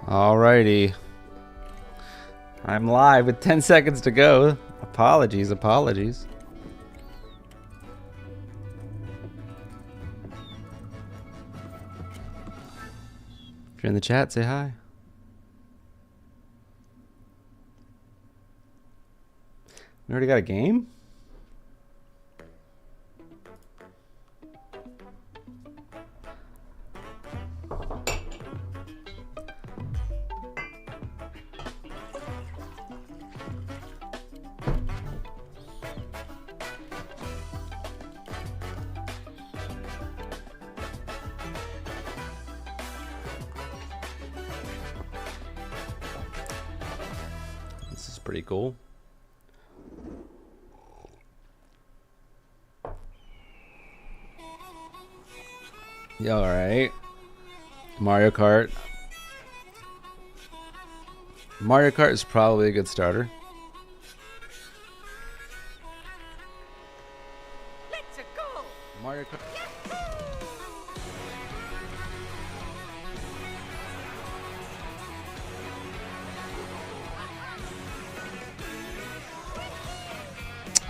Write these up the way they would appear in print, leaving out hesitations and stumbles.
Alrighty. I'm live with 10 seconds to go. Apologies. If you're in the chat, say hi. We already got a game? This is pretty cool. Yeah, all right. Mario Kart. Mario Kart is probably a good starter. Let's go. Mario Kart.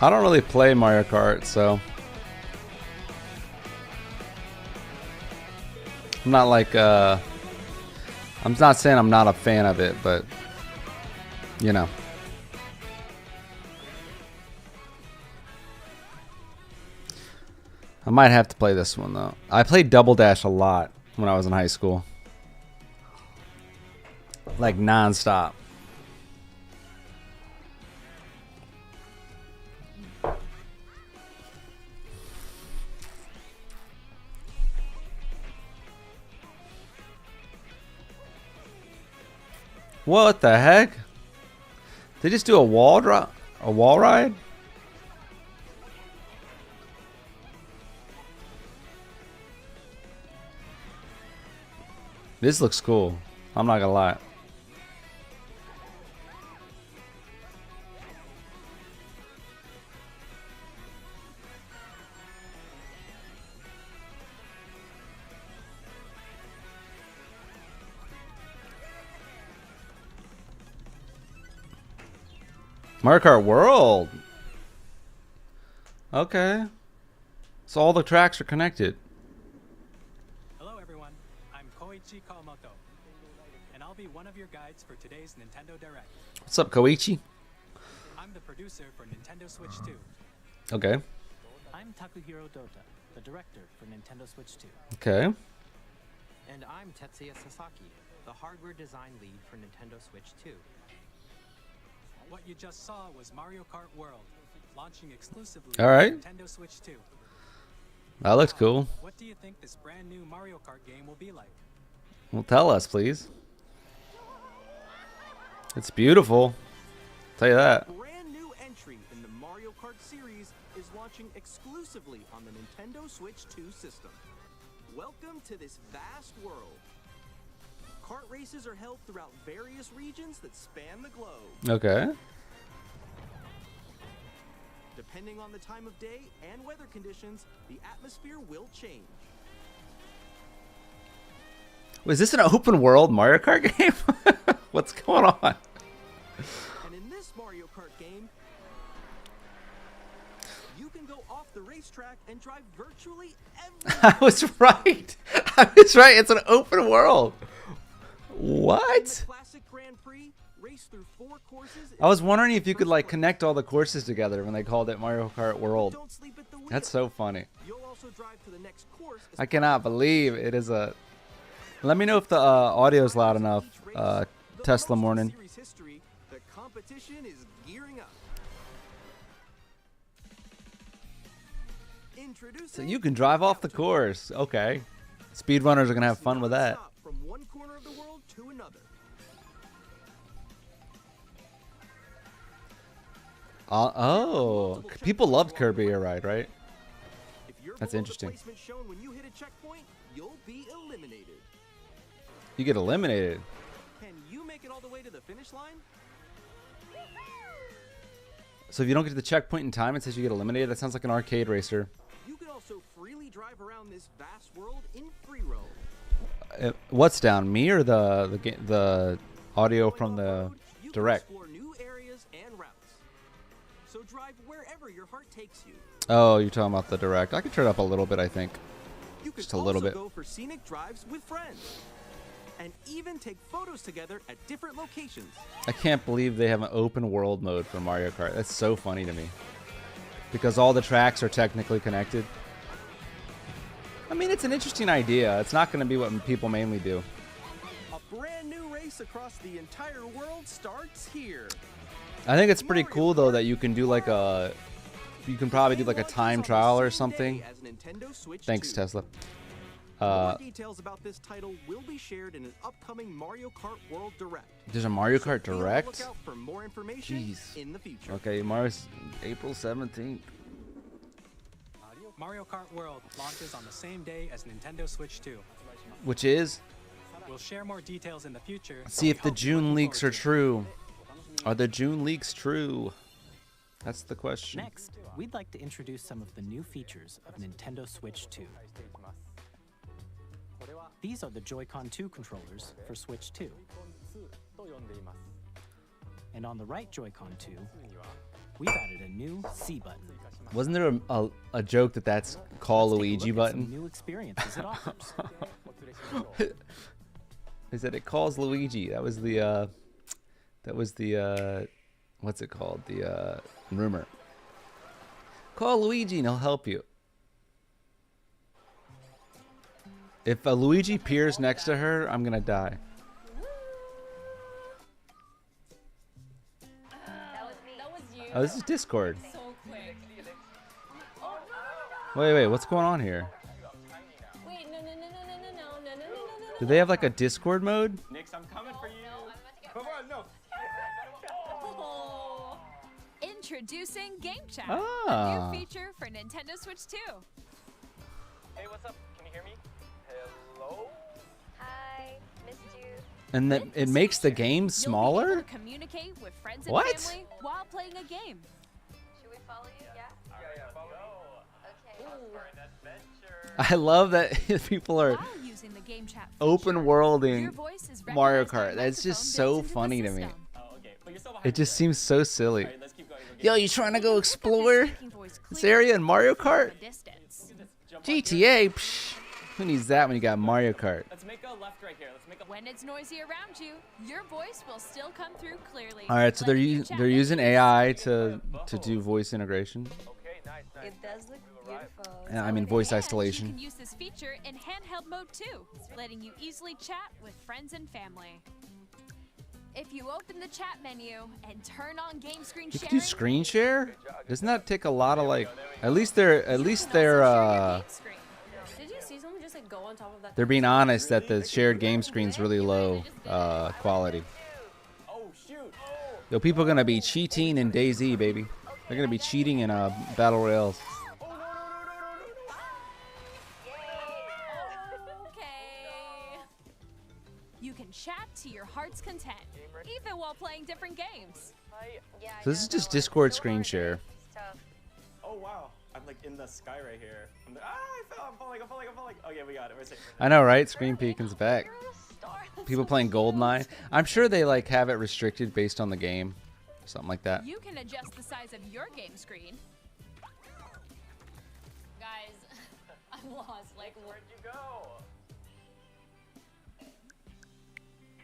I don't really play Mario Kart, so I'm not like I'm not saying I'm not a fan of it, but you know. I might have to play this one though. I played Double Dash a lot when I was in high school. Like non-stop. What the heck? They just do a wall ride? This looks cool. I'm not gonna lie. Mario Kart World. Okay. So all the tracks are connected. Hello everyone, I'm Koichi Kawamoto, and I'll be one of your guides for today's Nintendo Direct. What's up, Koichi? I'm the producer for Nintendo Switch 2. Okay. I'm Takuhiro Dota, the director for Nintendo Switch 2. Okay. And I'm Tetsuya Sasaki, the hardware design lead for Nintendo Switch 2. What you just saw was Mario Kart World, launching exclusively All right. on Nintendo Switch 2. That looks cool. What do you think this brand new Mario Kart game will be like? Well, tell us, please. It's beautiful. Tell you that. Brand new entry in the Mario Kart series is launching exclusively on the Nintendo Switch 2 system. Welcome to this vast world. Kart races are held throughout various regions that span the globe. Okay. Depending on the time of day and weather conditions, the atmosphere will change. Was this an open world Mario Kart game? What's going on? And in this Mario Kart game, you can go off the racetrack and drive virtually everywhere. I was right. I was right. It's an open world. In What? the Classic Grand Prix, race through 4 courses. I was wondering if you could like connect all the courses together when they called it Mario Kart World. Don't sleep at the wheel. That's so funny. You'll also drive to the next course. I cannot believe it is a. Let me know if the audio's loud enough. Tesla morning. Series history, the competition is gearing up. Introducing So you can drive off the course. Okay. Speedrunners are gonna have fun with that. Non-stop From one corner of the world to another. Oh, people loved Kirby Air Ride, right? If you're That's below the interesting. placement shown when you hit a checkpoint, you'll be eliminated. You get eliminated. Can you make it all the way to the finish line? So if you don't get to the checkpoint in time, it says you get eliminated. That sounds like an arcade racer. You can also freely drive around this vast world in free roam. What's down? Me or the audio from the You can direct? explore new areas and routes. So drive wherever your heart takes you. Oh, you're talking about the direct. I can turn it up a little bit, I think. You could Just a little also bit. go for scenic drives with friends. And even take photos together at different locations. I can't believe they have an open world mode for Mario Kart. That's so funny to me. Because all the tracks are technically connected. I mean, it's an interesting idea. It's not going to be what people mainly do. A brand new race across the entire world starts here. I think it's pretty cool though that you can do like a, you can probably do like a time trial or something. Thanks, Tesla. More details about this title will be shared in an upcoming Mario Kart World Direct. There's a Mario So Kart be on the Direct? lookout for more information Jeez. in the future. Okay, Mario's April 17th. Mario Kart World launches on the same day as Nintendo Switch 2. Which is? We'll share more details in the future. Let's see but if we the hope you're June looking leaks are forward to it. true. Are the June leaks true? That's the question. Next, we'd like to introduce some of the new features of Nintendo Switch 2. These are the Joy-Con 2 controllers for Switch 2. And on the right Joy-Con 2, we've added a new C button. Wasn't there a joke that that's Call Let's take a Luigi look at some button? new experiences it offers. Is that it calls Luigi? That was the what's it called? The rumor. Call Luigi and he'll help you. If a Luigi appears next to her, I'm gonna die. That was you. Oh, this is Discord. So quick. Wait, what's going on here? Wait, no. Do they have like a Discord mode? Nix, I'm coming for you. Come on, no. Oh. Introducing Game Chat, Ah. a new feature for Nintendo Switch 2. Hey, what's up? Can you hear me? Hello? Hi, missed you. And that With it this makes the feature, game You'll be smaller? able to communicate with friends and What? family while playing a game. Should we follow you? Yeah? Yeah, follow Okay. For an adventure. I love that people are While using the Game Chat feature, open worlding your voice is Mario recognized by a Kart. That's just microphone so built into the funny to me. system. Oh, okay. But you're still behind It just seems so silly. Alright, let's keep going. Yo, you trying to go Pick up explore your speaking voice this clearly area in Mario from Kart? a distance. Jump on here. GTA? Psh, who needs that when you got Mario Kart? Let's make a left right here. Let's make a When it's noisy around you, your voice will still come through clearly. All right, so they're letting you chat they're with using peers. AI to do voice integration. Okay, nice. It does look beautiful. Yeah, I mean voice And isolation. you can use this feature in handheld mode too, letting you easily chat with friends and family. If you open the chat menu and turn on game screen You sharing, can do screen share? Doesn't that take a lot of like? At least you can also share your game screen. Did you see someone just like go on top of that? they're being honest that the shared game screen's really low quality. Oh, shoot. Yo, people are gonna be cheating in DayZ, baby. They're gonna be cheating in battle royales. Okay. You can chat to your heart's content, even while playing different games. Yeah, So this is just Discord screen share. Oh, wow. I'm like in the sky right here. I'm like, I fell. I'm falling. Okay, we got it. We're safe. I know, right? Screen peeking's back. People playing GoldenEye. I'm sure they like have it restricted based on the game, something like that. You can adjust the size of your game screen. Guys, I'm lost. Like, Where'd you go?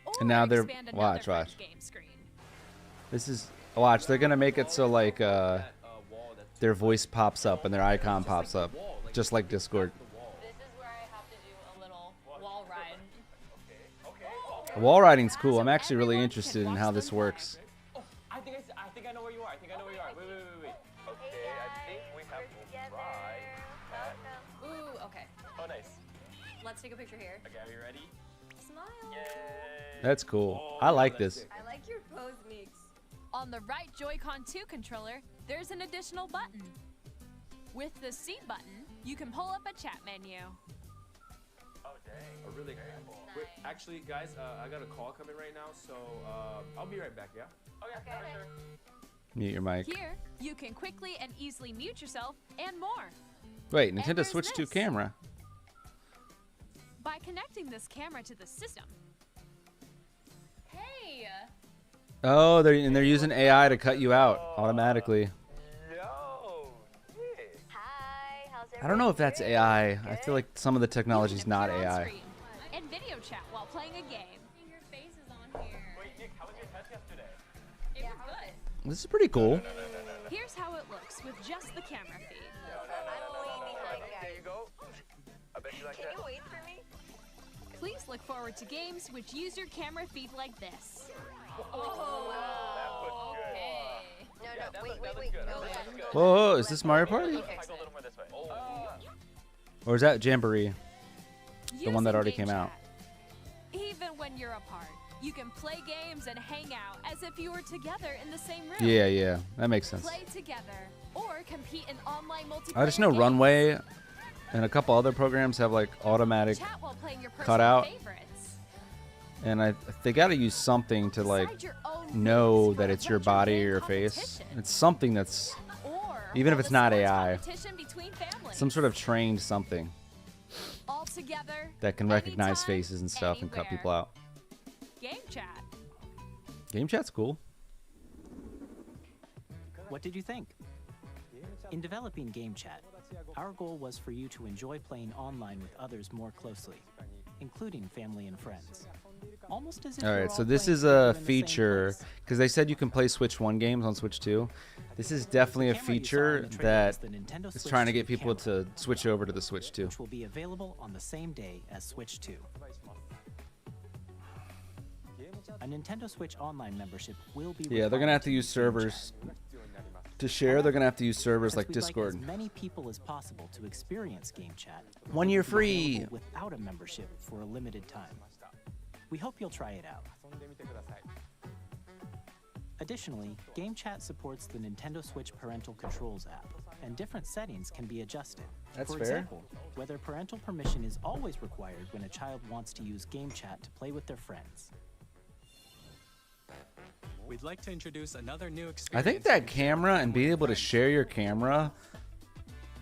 Or And now they're- expand another watch. friend's game screen. This is watch. They're gonna make it so like Wall that's their voice pops up and their icon pops up, just like Discord. this is where I have to do a little wall ride. Wall riding's cool. I'm So actually really everyone interested can in watch how them this play. works. Oh, I think I know where you are. Wait. Okay, I think we have to try. Ooh, okay. Oh, nice. Let's take a picture here. Okay, are you ready? Smile. Yay. That's cool. I like this. I like your pose, Meeks. On the right Joy-Con 2 controller, there's an additional button. With the C button, you can pull up a chat menu. Oh, dang. Oh, really? Wait, actually, guys, I got a call coming right now, so I'll be right back, yeah? Oh, yeah, for sure. Mute your mic. Here, you can quickly and easily mute yourself and more. Wait, And Nintendo there's Switch 2 this. camera. By connecting this camera to the system. Hey. Oh, they're using AI to cut you out automatically. I don't know if that's AI. I feel like some of the technology's not AI. And video chat while playing a game. Your face is on here. Wait, Nick, how was your test yesterday? It was good. This is pretty cool. Here's how it looks with just the camera feed. There you go. I bet you like that. Can you wait for me? Please look forward to games which use your camera feed like this. Oh, okay. No, wait. No, Whoa, is this Mario Party? Okay, Go a little more this way. Or is that Jamboree? The one that Using already game came out. chat. Even when you're apart, you can play games and hang out as if you were together in the same room. Yeah, that makes sense. Play together or compete in online multiplayer I just know games. Runway and a couple other programs have like automatic Chat while playing your personal cutout, favorites. and they got to use something to like Decide your own know rules that for it's your adventure body or game your face. competition. It's something that's Or even if hold it's a not sports AI, competition between families. some sort of trained something All together, that can recognize anytime, faces and stuff and cut anywhere. people out. Game chat. Game chat's cool. What did you think? In developing Game Chat, our goal was for you to enjoy playing online with others more closely, including family and friends. Almost as if All you're right, so all this playing is together a in the same feature place. because they said you can play Switch 1 games on Switch 2. This is definitely a The camera you saw in feature the trailer that is the Nintendo is Switch trying to 2 get people camera, to switch over to the Switch 2. which will be available on the same day as Switch 2. A Nintendo Switch Online membership will be Yeah, they're gonna have to use use servers to share. They're gonna have to use servers like Discord. Like as many people as possible to experience Game Chat. 1 year It will be free. available without a membership for a limited time. We hope you'll try it out. Additionally, Game Chat supports the Nintendo Switch Parental Controls app, and different settings can be adjusted. That's For fair. example, whether parental permission is always required when a child wants to use Game Chat to play with their friends. We'd like to introduce another new experience. I think that camera and being able to share your camera,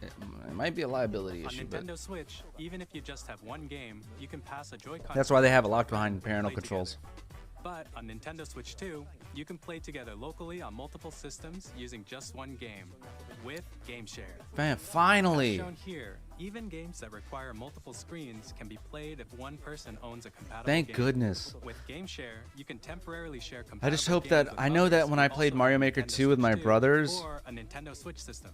it might be a liability on issue, but Nintendo Switch, even if you just have one game, you can pass a Joy-Con. that's why they have it locked behind and parental play controls. together. But on Nintendo Switch 2, you can play together locally on multiple systems using just one game with Game Share. Man, As finally. shown here, even games that require multiple screens can be played if one person owns a compatible Thank game. goodness. With Game Share, you can temporarily share compatible I just hope games that with I know others that when I who played also Mario have Maker Nintendo 2 with Switch my 2 brothers, or a Nintendo Switch system.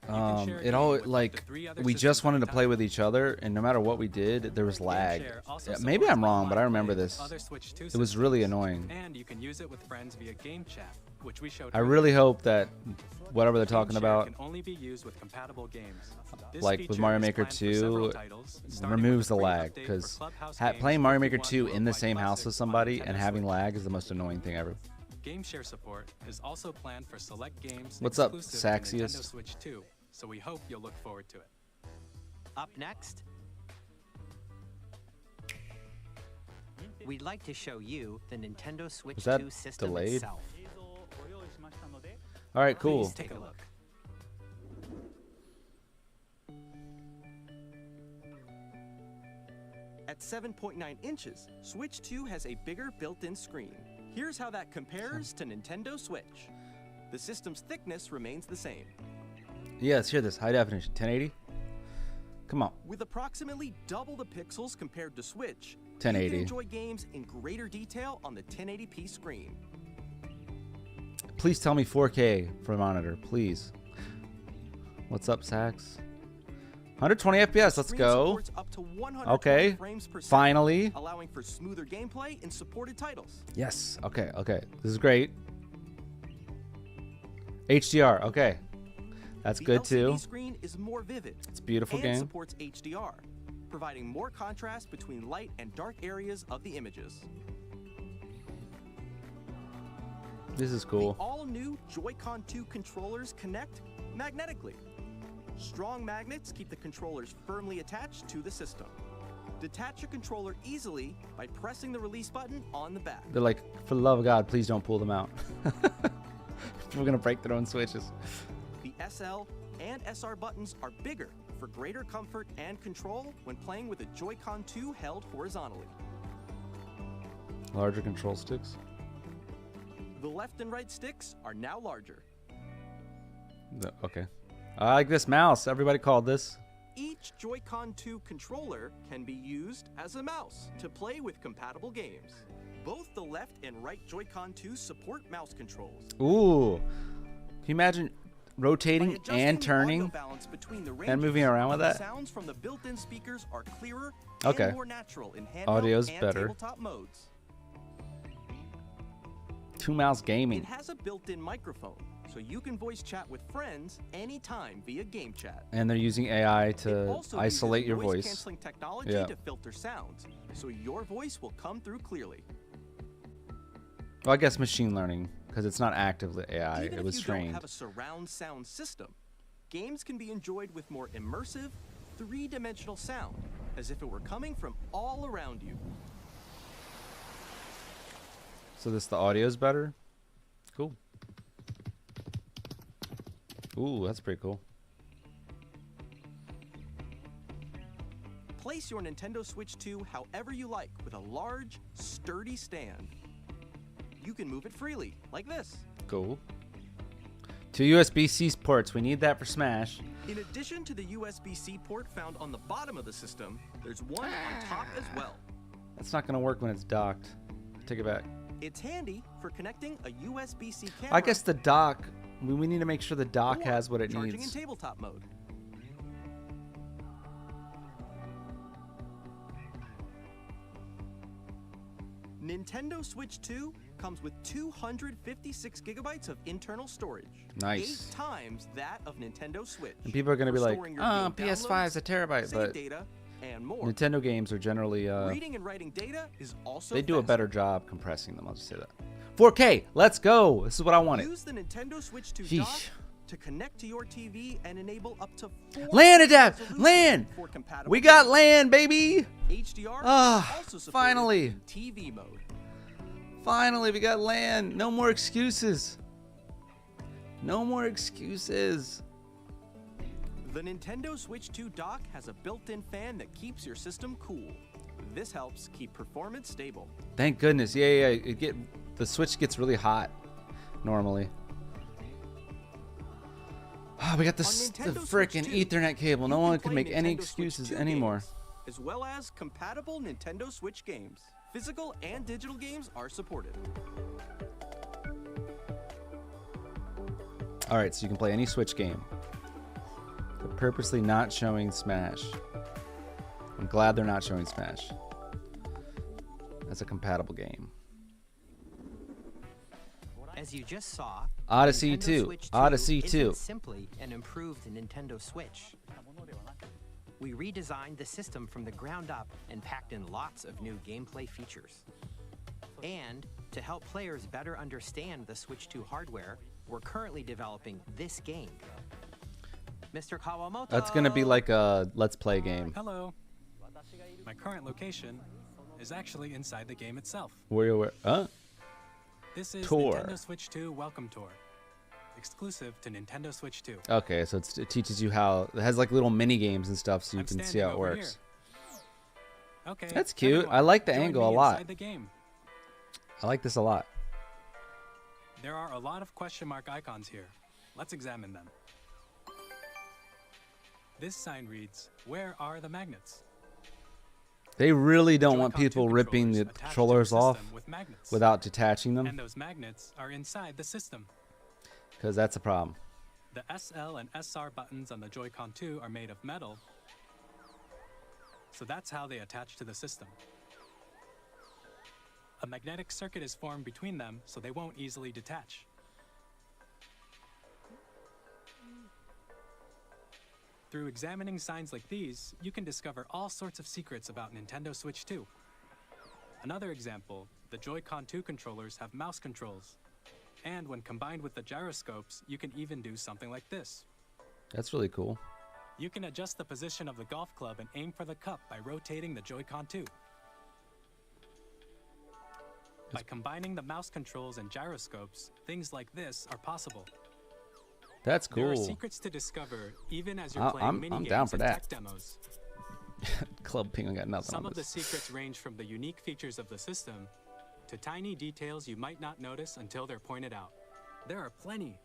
You can share a it game all with up to like 3 other we systems just at wanted a to play time. with each other, and no matter what we did, there was lag. Share also Yeah, maybe I'm supports wrong, but I online remember play with this. other Switch 2 It was really systems. annoying. And you can use it with friends via Game Chat, which we showed I earlier. really hope that whatever they're Game talking Share about, can only be used with compatible games. This like with feature Mario is Maker planned for several 2, titles, starting with removes a the free lag, update for because Clubhouse games playing Mario and Maker 51 2 in the Worldwide same house Classics with on somebody Nintendo and having Switch. lag is the most annoying thing ever. Game Share support is also planned for select games What's up, exclusive to Nintendo Saxiest? Switch 2, so we hope you'll look forward to it. Up next, we'd like to show you the Nintendo Switch Was that 2 system delayed? itself. All right, cool. Please take a look. At 7.9 inches, Switch 2 has a bigger built-in screen. Here's how that compares to Nintendo Switch. The system's thickness remains the same. Yeah, let's hear this. High definition, 1080. Come on, With approximately double the pixels compared to Switch, you 1080. can enjoy games in greater detail on the 1080p screen. Please tell me 4K for monitor, please. What's up, Sax? 120 FPS. Let's Screen go. supports up to 120 Okay. frames per second, Finally. allowing for smoother gameplay in supported titles. Yes. Okay. Okay. This is great. HDR. Okay. That's The good LCD too. screen is more vivid. It's a beautiful and game. supports HDR, providing more contrast between light and dark areas of the images. This is The cool. all-new Joy-Con 2 controllers connect magnetically. Strong magnets keep the controllers firmly attached to the system. Detach your controller easily by pressing the release button on the back. They're like, for the love of God, please don't pull them out. We're gonna break their own switches. The SL and SR buttons are bigger for greater comfort and control when playing with a Joy-Con 2 held horizontally. Larger control sticks. The left and right sticks are now larger. Okay. I like this mouse. Everybody called this. Each Joy-Con 2 controller can be used as a mouse to play with compatible games. Both the left and right Joy-Con 2 support mouse controls. Ooh. Can you imagine rotating and turning and moving around with that? Sounds from the built-in speakers are clearer Okay. and more natural in handheld Audio's and better. tabletop modes. 2-mouse gaming. It has a built-in microphone, so you can voice chat with friends anytime via game chat. And they're using AI It to also isolate uses your voice. Voice-canceling technology Yeah. to filter sounds, so your voice will come through clearly. Well, I guess machine learning, because it's not actively AI. Even It was if you don't trained. have a surround sound system, games can be enjoyed with more immersive, three-dimensional sound, as if it were coming from all around you. So the audio's better? Cool. Ooh, that's pretty cool. Place your Nintendo Switch 2 however you like with a large, sturdy stand. You can move it freely, like this. Cool. 2 USB-C ports. We need that for Smash. In addition to the USB-C port found on the bottom of the system, there's one on top as well. That's not going to work when it's docked. Take it back. It's handy for connecting a USB-C camera. I guess the dock, we need to make sure the dock or has what it charging needs. in tabletop mode. Nintendo Switch 2 comes with 256 gigabytes of internal storage. Nice. 8 times that of Nintendo Switch. And people are going to be for like, storing your oh, game PS5 is a downloads, terabyte, save but data, and more. Nintendo games are generally, Reading and writing data is also they do a faster. better job compressing them. I'll just say that. 4K, let's go. This is what I wanted. Use the Nintendo Switch 2 Sheesh. dock to connect to your TV and enable up to 4 LAN adapt, resolution LAN. for compatible We got games. LAN, baby. HDR Ah, is also supported finally. in TV mode. Finally, we got LAN. No more excuses. No more excuses. The Nintendo Switch 2 dock has a built-in fan that keeps your system cool. This helps keep performance stable. Thank goodness. Yeah. The Switch gets really hot normally. Oh, we got the Nintendo Switch frickin' 2, Ethernet cable. No you one can can play make any Nintendo Switch excuses 2 anymore. games, as well as compatible Nintendo Switch games. Physical and digital games are supported. All right, so you can play any Switch game. They're purposely not showing Smash. I'm glad they're not showing Smash. That's a compatible game. As you just saw, Odyssey Nintendo 2. Switch 2 Odyssey isn't 2. simply an improved Nintendo Switch. We redesigned the system from the ground up and packed in lots of new gameplay features. And to help players better understand the Switch 2 hardware, we're currently developing this game. Mr. Kawamoto! That's going to be like a Let's Play game. Hello. My current location is actually inside the game itself. Where? This is Tour. Nintendo Switch 2 Welcome Tour, exclusive to Nintendo Switch 2. Okay, so it teaches you how it has like little mini games and stuff, so you I'm can see standing how it over works. here. Okay. That's cute. everyone, I like the join angle a me lot. inside the game. I like this a lot. There are a lot of question mark icons here. Let's examine them. This sign reads, "Where are the magnets?" They really don't want Joy-Con 2 people ripping the controllers attached to controllers the off system with magnets. without detaching And them, those magnets are inside the system. because that's a problem. The SL and SR buttons on the Joy-Con 2 are made of metal, so that's how they attach to the system. A magnetic circuit is formed between them, so they won't easily detach. Through examining signs like these, you can discover all sorts of secrets about Nintendo Switch 2. Another example, the Joy-Con 2 controllers have mouse controls. And when combined with the gyroscopes, you can even do something like this. That's really cool. You can adjust the position of the golf club and aim for the cup by rotating the Joy-Con 2. By combining the mouse controls and gyroscopes, things like this are possible. That's There are cool. secrets to discover even as you're playing I'm mini down games for and that. tech demos. Club Penguin got nothing Some on of the this. secrets range from the unique features of the system to tiny details you might not notice until they're pointed out. There are plenty.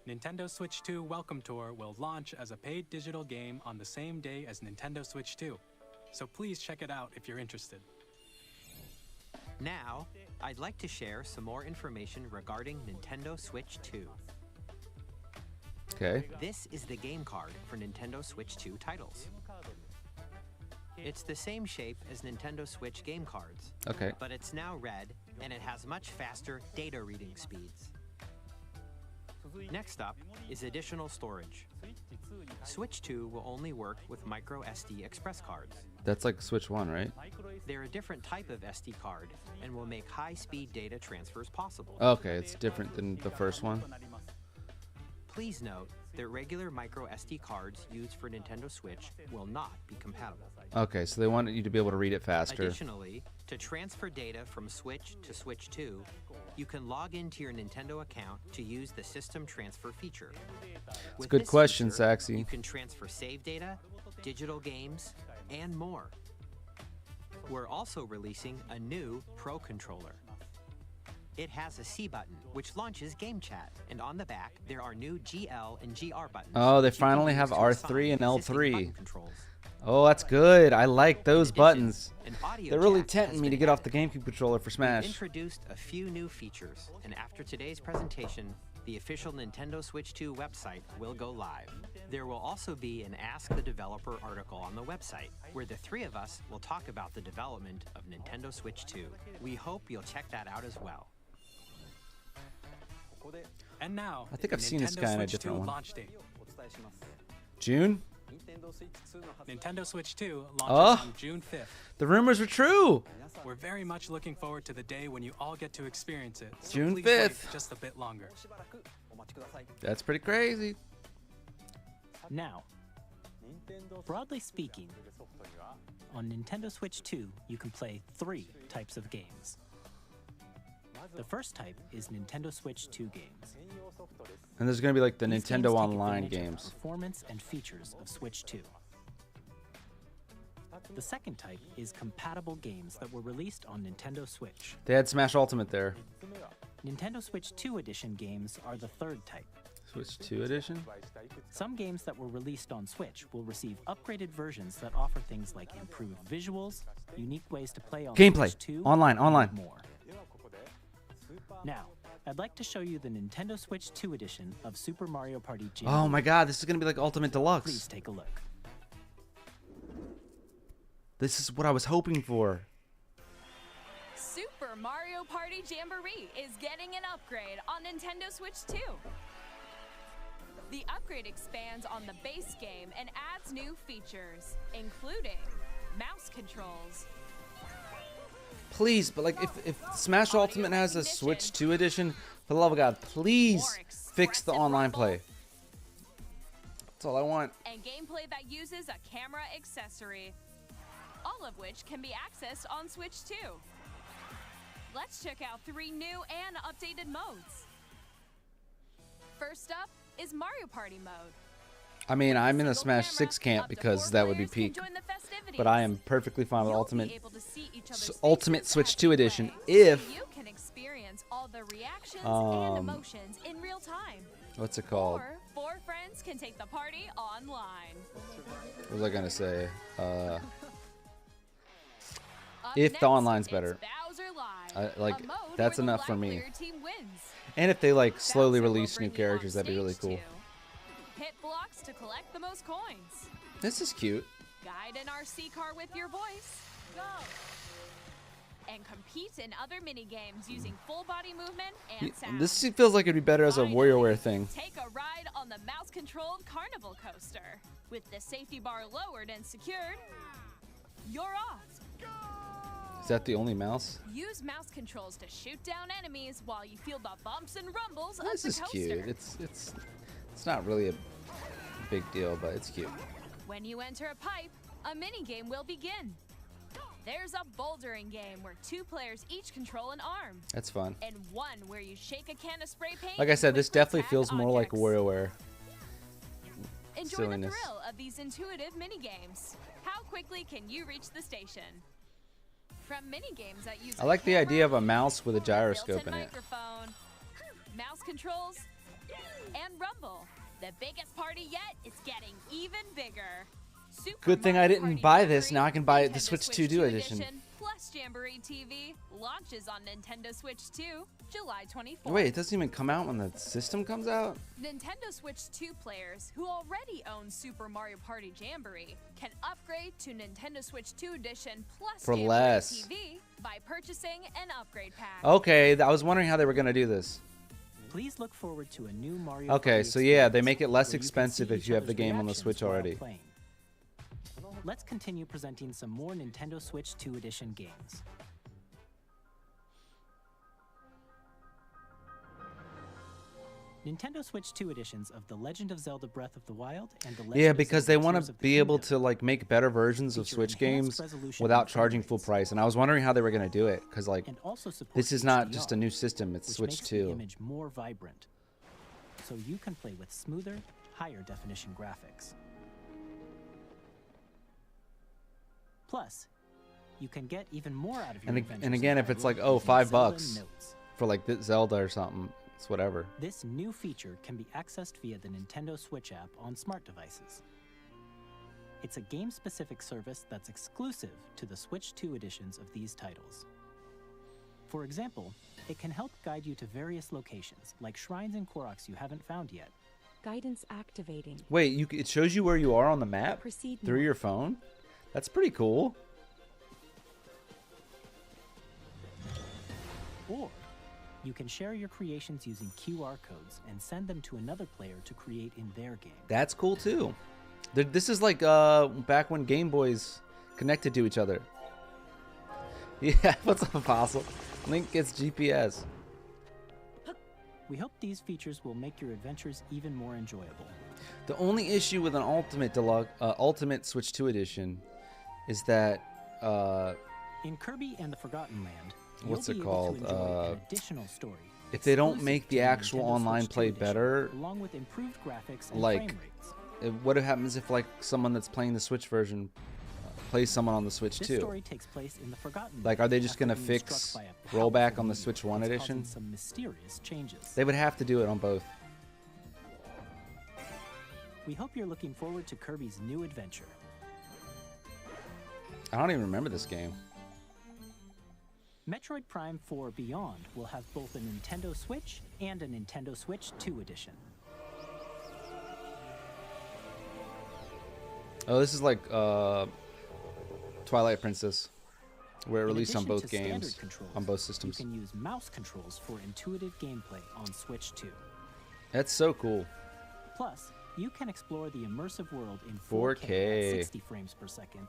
Nintendo Switch 2 Welcome Tour will launch as a paid digital game on the same day as Nintendo Switch 2. So please check it out if you're interested. Now, I'd like to share some more information regarding Nintendo Switch 2. Okay. This is the game card for Nintendo Switch 2 titles. It's the same shape as Nintendo Switch game cards, Okay. but it's now red and it has much faster data reading speeds. Next up is additional storage. Switch 2 will only work with micro SD express cards. That's like Switch 1, right? They're a different type of SD card and will make high-speed data transfers possible. Okay, it's different than the first one. Please note that regular micro SD cards used for Nintendo Switch will not be compatible. Okay, so they wanted you to be able to read it faster. Additionally, to transfer data from Switch to Switch 2, you can log into your Nintendo account to use the system transfer feature. It's a good question, Saxy. You can transfer save data, digital games, and more. We're also releasing a new Pro Controller. It has a C button, which launches Game Chat, and on the back, there are new GL and GR buttons. Oh, they which you can finally use have to R3 and assign existing L3. button controls. Oh, that's good. I like those buttons. An audio They're really jack tempting has me to been get off added. the GameCube controller for We've Smash. introduced a few new features, and after today's presentation, the official Nintendo Switch 2 website will go live. There will also be an Ask the Developer article on the website, where the three of us will talk about the development of Nintendo Switch 2. We hope you'll check that out as well. And now, I think I've seen this Nintendo guy in a Switch different 2 one. launch date. June? Nintendo Switch 2 launches Oh. on June 5th. The rumors were true. We're very much looking forward to the day when you all get to experience it. So June please wait 5th. just a bit longer. That's pretty crazy. Now, broadly speaking, on Nintendo Switch 2, you can play 3 types of games. The first type is Nintendo Switch 2 games. And there's going to be like the These Nintendo games take Online advantage of the games. performance and features of Switch 2. The second type is compatible games that were released on Nintendo Switch. They had Smash Ultimate there. Nintendo Switch 2 edition games are the third type. Switch 2 edition? Some games that were released on Switch will receive upgraded versions that offer things like improved visuals, unique ways to play on Gameplay. Switch 2, Online. and more. Now, I'd like to show you the Nintendo Switch 2 edition of Super Mario Party Jam. Oh my god, this is going to be like Ultimate Deluxe. Please take a look. This is what I was hoping for. Super Mario Party Jamboree is getting an upgrade on Nintendo Switch 2. The upgrade expands on the base game and adds new features, including mouse controls. Please, but like if Smash Ultimate has a Switch 2 edition, for the love of God, please fix the online play. That's all I want. And gameplay that uses a camera accessory, all of which can be accessed on Switch 2. Let's check out 3 new and updated modes. First up is Mario Party mode. I mean, I'm in the Smash 6 camp because that would be peak. But I am perfectly fine with Ultimate Switch 2 edition if you can experience all the reactions and emotions in real time. what's it called? Or 4 friends can take the party online. What was I gonna say? Up If the next, online's it's better. Bowser Live, Like a mode that's where the enough for me. livelier team wins. And if they like slowly Bowser will release new bring you on characters, that'd be really stage cool. too. Hit blocks to collect the most coins. This is cute. Guide an RC car with your voice. Go! And compete in other mini games using full body movement and sound. This feels like it'd be better as a WarioWare thing. Take a ride on the mouse-controlled carnival coaster. With the safety bar lowered and secured, you're off. Is that the only mouse? Use mouse controls to shoot down enemies while you feel the bumps and rumbles of This the is coaster. cute. It's not really a big deal, but it's cute. When you enter a pipe, a mini game will begin. There's a bouldering game where 2 players each control an arm. That's fun. And one where you shake a can of spray paint. Like I said, this quickly definitely tag feels more like objects. WarioWare. Enjoy Silliness. the thrill of these intuitive mini-games. How quickly can you reach the station? From mini-games that use I like the idea of a mouse with a built-in gyroscope in it. microphone, mouse controls, and rumble. The biggest party yet is getting even bigger. Super Good thing I Mario didn't Party buy this. Jamboree, Now I can buy it the Nintendo Switch 2 edition. plus Jamboree TV launches on Nintendo Switch 2, July 24th. Wait, it doesn't even come out when the system comes out? Nintendo Switch 2 players who already own Super Mario Party Jamboree can upgrade to Nintendo Switch 2 Edition plus For Jamboree less. TV by purchasing an upgrade pack. Okay, I was wondering how they were going to do this. Please look forward to a new Mario Okay, Party so yeah, they experience make it less where you can expensive see if each you have the other's game on the reactions Switch while already. playing. Let's continue presenting some more Nintendo Switch 2 Edition games. Nintendo Switch 2 editions of The Legend of Zelda Breath of the Wild and The Legend Yeah, of because Zelda they want Tears to of the be able Kingdom to like make better versions of feature Switch enhanced games resolution without and frame charging full rates. price. And I was wondering how they were going to do it because like and also support this is not HDR, just a new system, it's which Switch makes the 2. image more vibrant, so you can play with smoother, higher definition graphics. Plus, you can get even more out of your adventures And again, in if it's Hyrule like, oh, using $5 Zelda notes. for like this Zelda or something, it's whatever. This new feature can be accessed via the Nintendo Switch app on smart devices. It's a game-specific service that's exclusive to the Switch 2 editions of these titles. For example, it can help guide you to various locations, like shrines and Koroks you haven't found yet. Guidance activating. Wait, it shows you where you are on the map Proceed through now. your phone? That's pretty cool. Or you can share your creations using QR codes and send them to another player to create in their game. That's cool too. This is like back when Game Boys connected to each other. Yeah, what's up, Apostle? Link gets GPS. We hope these features will make your adventures even more enjoyable. The only issue with an Ultimate Switch 2 edition is that In Kirby and the Forgotten Land, what's you'll it be able called? to enjoy an additional story. If they don't exclusive make to the actual Nintendo online Switch 2 play edition, better, along with improved graphics and like, frame rates. what happens if like someone that's playing the Switch version plays someone on the Switch This 2? story takes place in the Forgotten Like, Land are they just after gonna being fix struck by a rollback powerful on the meteor Switch 1 that's edition? causing some mysterious changes. They would have to do it on both. We hope you're looking forward to Kirby's new adventure. I don't even remember this game. Metroid Prime 4 Beyond will have both a Nintendo Switch and a Nintendo Switch 2 edition. Oh, this is like Twilight Princess, where it In released on addition both to standard games, controls, on both systems. You can use mouse controls for intuitive gameplay on Switch 2. That's so cool. Plus, you can explore the immersive world in 4K. 4K at 60 frames per second,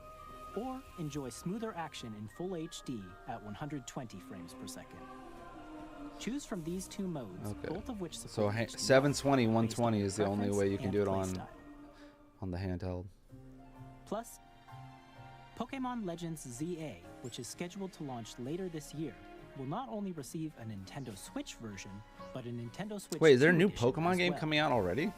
or enjoy smoother action in full HD at 120 frames per second. Choose from these two modes, Okay. both of which So support HDR 720, based on 120 your is the only preference way you can and do it on playstyle. the handheld. Plus, Pokemon Legends ZA, which is scheduled to launch later this year, will not only receive a Nintendo Switch version, but a Nintendo Switch Wait, is there a 2 new edition Pokemon as game well. coming out already?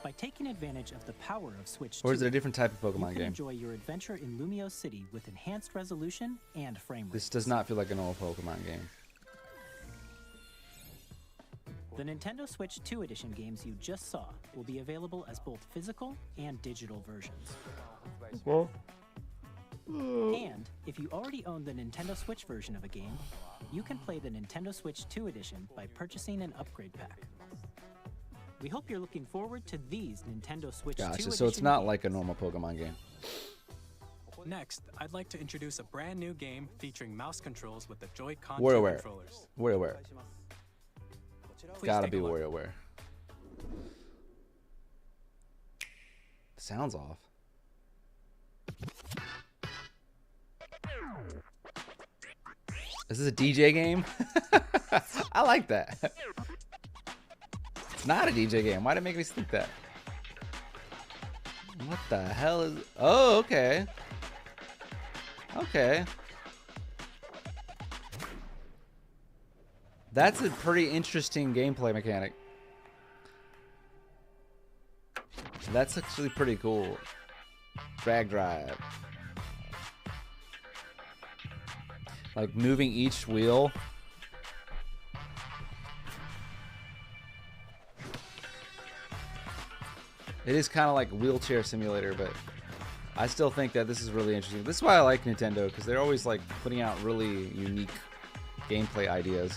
By taking advantage of the power of Switch 2, Or is it a different type of you Pokemon can game? enjoy your adventure in Lumio City with enhanced resolution and frame This rates. does not feel like an old Pokemon game. The Nintendo Switch 2 edition games you just saw will be available as both physical and digital versions. And if you already own the Nintendo Switch version of a game, you can play the Nintendo Switch 2 edition by purchasing an upgrade pack. We hope you're looking forward to these Nintendo Switch 2 Gotcha, edition so it's not games. like a normal Pokemon game. Next, I'd like to introduce a brand new game featuring mouse controls with the Joy-Con WarioWare. controllers. WarioWare. Please Gotta take be a look. WarioWare. Sounds off. Is this a DJ game? I like that. It's not a DJ game. Why did it make me think that? What the hell is... Oh, okay. Okay. That's a pretty interesting gameplay mechanic. That's actually pretty cool. Drag drive. Like moving each wheel. It is kind of like wheelchair simulator, but I still think that this is really interesting. This is why I like Nintendo, because they're always like putting out really unique gameplay ideas.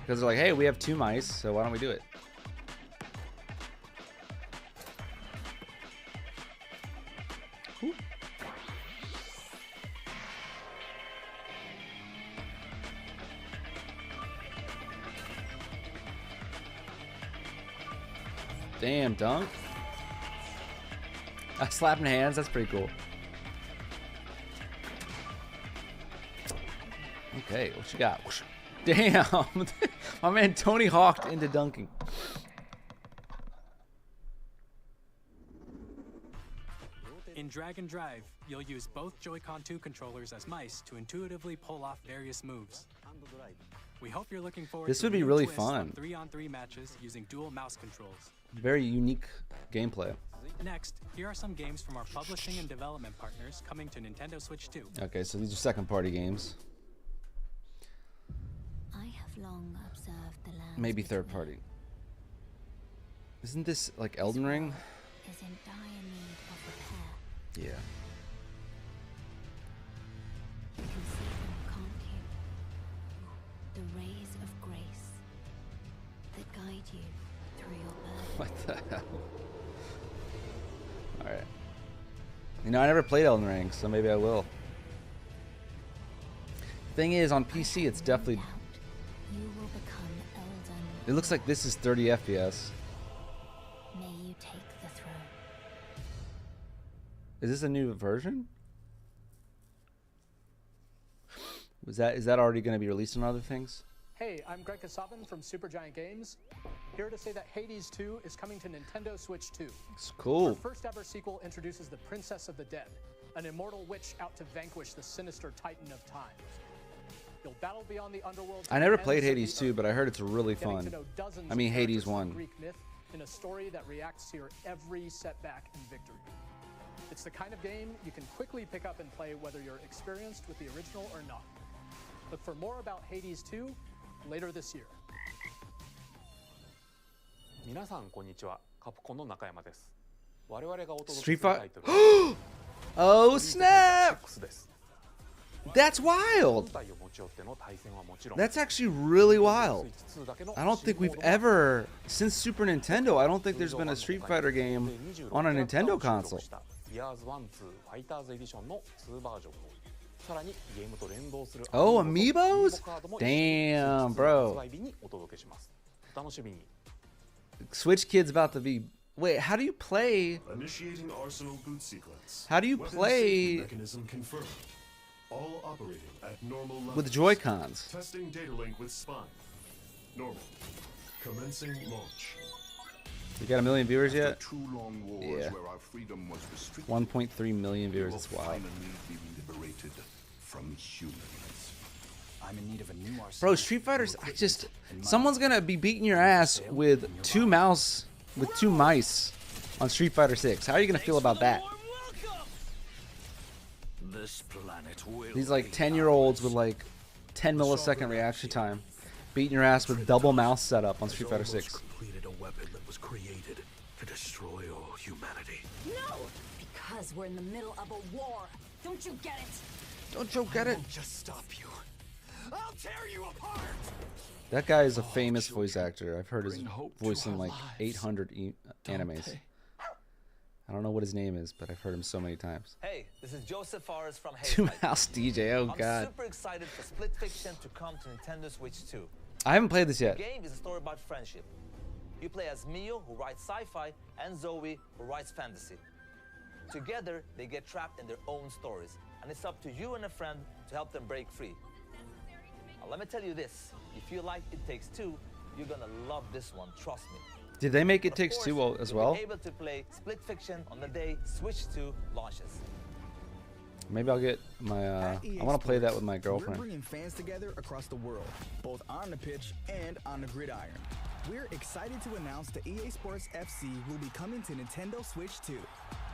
Because they're like, hey, we have 2 mice, so why don't we do it? Ooh. Damn, dunk. Slapping hands, that's pretty cool. Okay, what you got? Damn, my man Tony Hawked into dunking. In Drag and Drive, you'll use both Joy-Con 2 controllers as mice to intuitively pull off various moves. We hope you're looking forward This to would be new really twists fun. on 3-on-3 matches using dual mouse controls. Very unique gameplay. Next, here are some games from our publishing and development partners coming to Nintendo Switch 2. Okay, so these are second-party games. I have long observed the land. Maybe third-party. Isn't this like Elden Ring? Is in dire need of repair. Yeah. You can see them, can't you? The rays of grace that guide you through your burden. What the hell? Alright. You know, I never played Elden Ring, so maybe I will. Thing is, on PC, it's definitely... You will become Elden. It looks like this is 30 FPS. May you take the throne. Is this a new version? Is that already going to be released on other things? Hey, I'm Greg Kasavin from Supergiant Games. Here to say that Hades 2 is coming to Nintendo Switch 2. It's cool. Our first ever sequel introduces the Princess of the Dead, an immortal witch out to vanquish the sinister Titan of Time. You'll battle beyond the underworld. I never played Hades 2, but I heard it's really fun. I mean, Hades 1. Greek myth in a story that reacts to your every setback and victory. It's the kind of game you can quickly pick up and play whether you're experienced with the original or not. Look for more about Hades 2 later this year. 皆さんこんにちは。カプコンの中山です。我々がお届けす Street るタ Fighter. イトルは Oh snap! 6です。 That's wild! 本体を持ち寄っての対戦はもちろん That's actually really wild. I don't think we've ever, since Super Nintendo, I don't think there's been a Street Fighter game on a Nintendo console. イヤーズ1、2、ファイターズエディションの2バージョンをさらにゲームと連動する Oh, amiibos? Damn, bro. 発売日にお届けします。お楽しみに。 Switch Kid's about to be... Wait, how do you play... Initiating Arsenal boot sequence. How do you Weapon play... safety mechanism confirmed. All operating at normal levels. With Joy-Cons? Testing data link with spine. Normal. Commencing launch. You got a million viewers yet? After 2 long wars Yeah. where our freedom was restricted, 1.3 million viewers, we that's will wild. finally be liberated from humans. I'm in need of a new arsenal. Bro, Street Fighters, I just... Someone's gonna be beating your ass with 2 mice on Street Fighter 6. How are you gonna feel about that? This planet will These like 10-year-olds with like 10 millisecond reaction time beating your ass with double mouse setup on Street Fighter 6. completed a weapon that was created to destroy all humanity. No! Because we're in the middle of a war. Don't you get it? Don't you get it? I'll just stop you. I'll tear you apart. That guy is a famous voice actor. I've heard his voice in like 800 animes. I don't know what his name is, but I've heard him so many times. Hey, this is Joseph Fares from Two Mouse DJ, oh I'm god. super excited for Split Fiction to come to Nintendo Switch 2. I haven't played this yet. The game is a story about friendship. You play as Mio, who writes sci-fi, and Zoe, who writes fantasy. Together, they get trapped in their own stories, and it's up to you and a friend to help them break free. Now, let me tell you this, if you like It Takes Two, you're gonna love this one, trust me. Did they make It Takes Two as well? You'll be able to play Split Fiction on the day Switch 2 launches. Maybe I'll get my. I want to play that with my We're girlfriend. bringing fans together across the world, both on the pitch and on the gridiron. We're excited to announce that EA Sports FC will be coming to Nintendo Switch 2.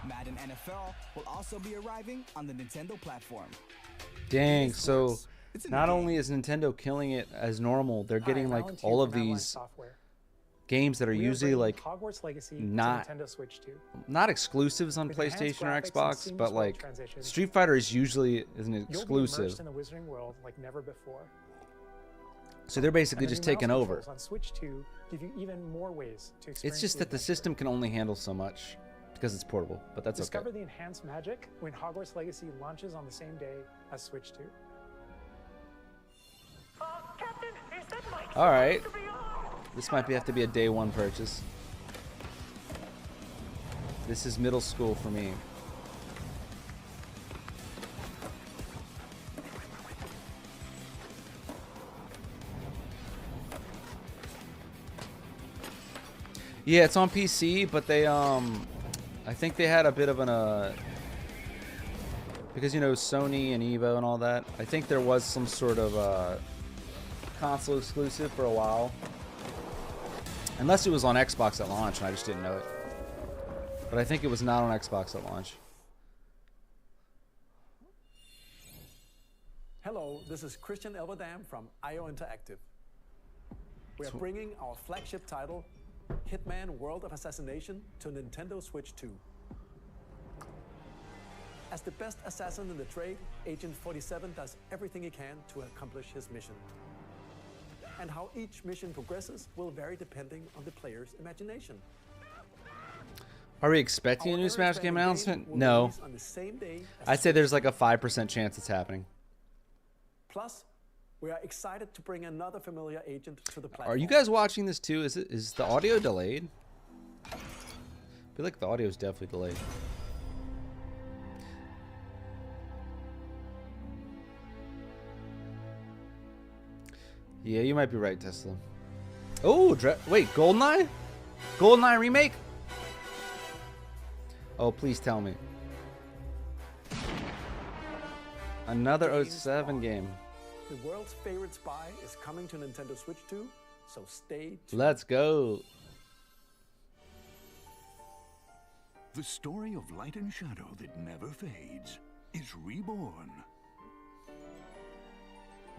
Madden NFL will also be arriving on the Nintendo platform. Dang, so not only is Nintendo killing it as normal, they're getting like all of these games that are usually like Hogwarts Legacy not to Nintendo Switch 2. not exclusives on With enhanced PlayStation or graphics and Xbox, seamless but world like transitions, Street Fighter is usually an You'll be exclusive. immersed in the Wizarding World like never before. So they're basically And the just new mouse taking over. controls on Switch 2 give you even more ways to experience It's just that the system can only handle so much because it's portable, but that's Discover okay. the enhanced magic when Hogwarts Legacy launches on the same day as Switch 2. All right, this might have to be a day one purchase. This is middle school for me. Yeah, it's on PC, but they I think they had a bit of an because you know Sony and Evo and all that. I think there was some sort of console exclusive for a while, unless it was on Xbox at launch and I just didn't know it. But I think it was not on Xbox at launch. Hello, this is Christian Elverdam from IO Interactive. We are bringing our flagship title, Hitman World of Assassination, to Nintendo Switch 2. As the best assassin in the trade, Agent 47 does everything he can to accomplish his mission. And how each mission progresses will vary depending on the player's imagination. Are we expecting a new Smash game announcement? Will No. release on the same day as I'd say there's like a 5% chance it's happening. Plus, we are excited to bring another familiar agent to the platform. Are you guys watching this too? Is the audio delayed? I feel like the audio is definitely delayed. Yeah, you might be right, Tesla. Oh, wait, GoldenEye? GoldenEye remake? Oh, please tell me. Another 07 game. The world's favorite spy is coming to Nintendo Switch 2, so stay tuned. Let's go. The story of light and shadow that never fades is reborn.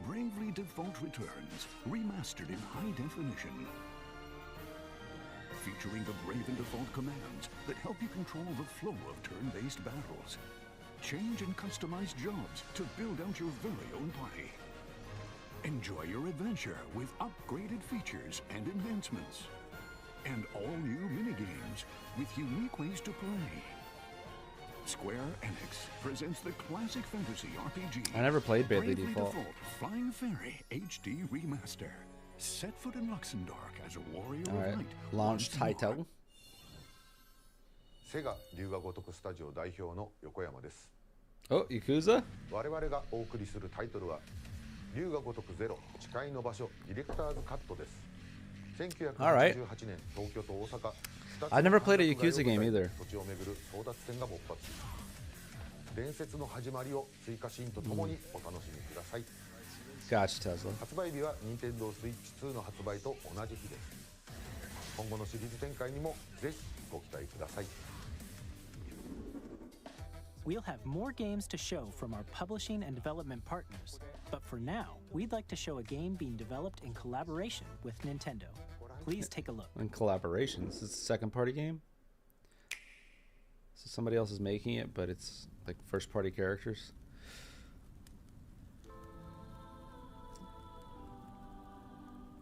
Bravely Default returns, remastered in high definition. Featuring the Brave and Default commands that help you control the flow of turn-based battles. Change and customize jobs to build out your very own party. Enjoy your adventure with upgraded features and enhancements. And all new minigames with unique ways to play. Square Enix presents the classic fantasy RPG. I never played Bravely Bravely Default. Flying Fairy HD Remaster. Set foot in Luxembourg as a warrior All right, of light. launch title. セガ龍が如くスタジオ代表の横山です。 Oh, Yakuza? 我々がお送りするタイトルは龍が如くゼロ誓いの場所ディレクターズカットです。 1988年東京と大阪 I've never played a Yakuza game either. 土地を巡る争奪戦が勃発。伝説の始まりを追加シーンとともにお楽しみください。 Gotcha, Tesla. 発売日は Nintendo Switch 2の発売と同じ日です。今後のシリーズ展開にもぜひご期待ください。 We'll have more games to show from our publishing and development partners, but for now, we'd like to show a game being developed in collaboration with Nintendo. Please take a look. In collaboration. This is a second party game? So somebody else is making it, but it's like first party characters.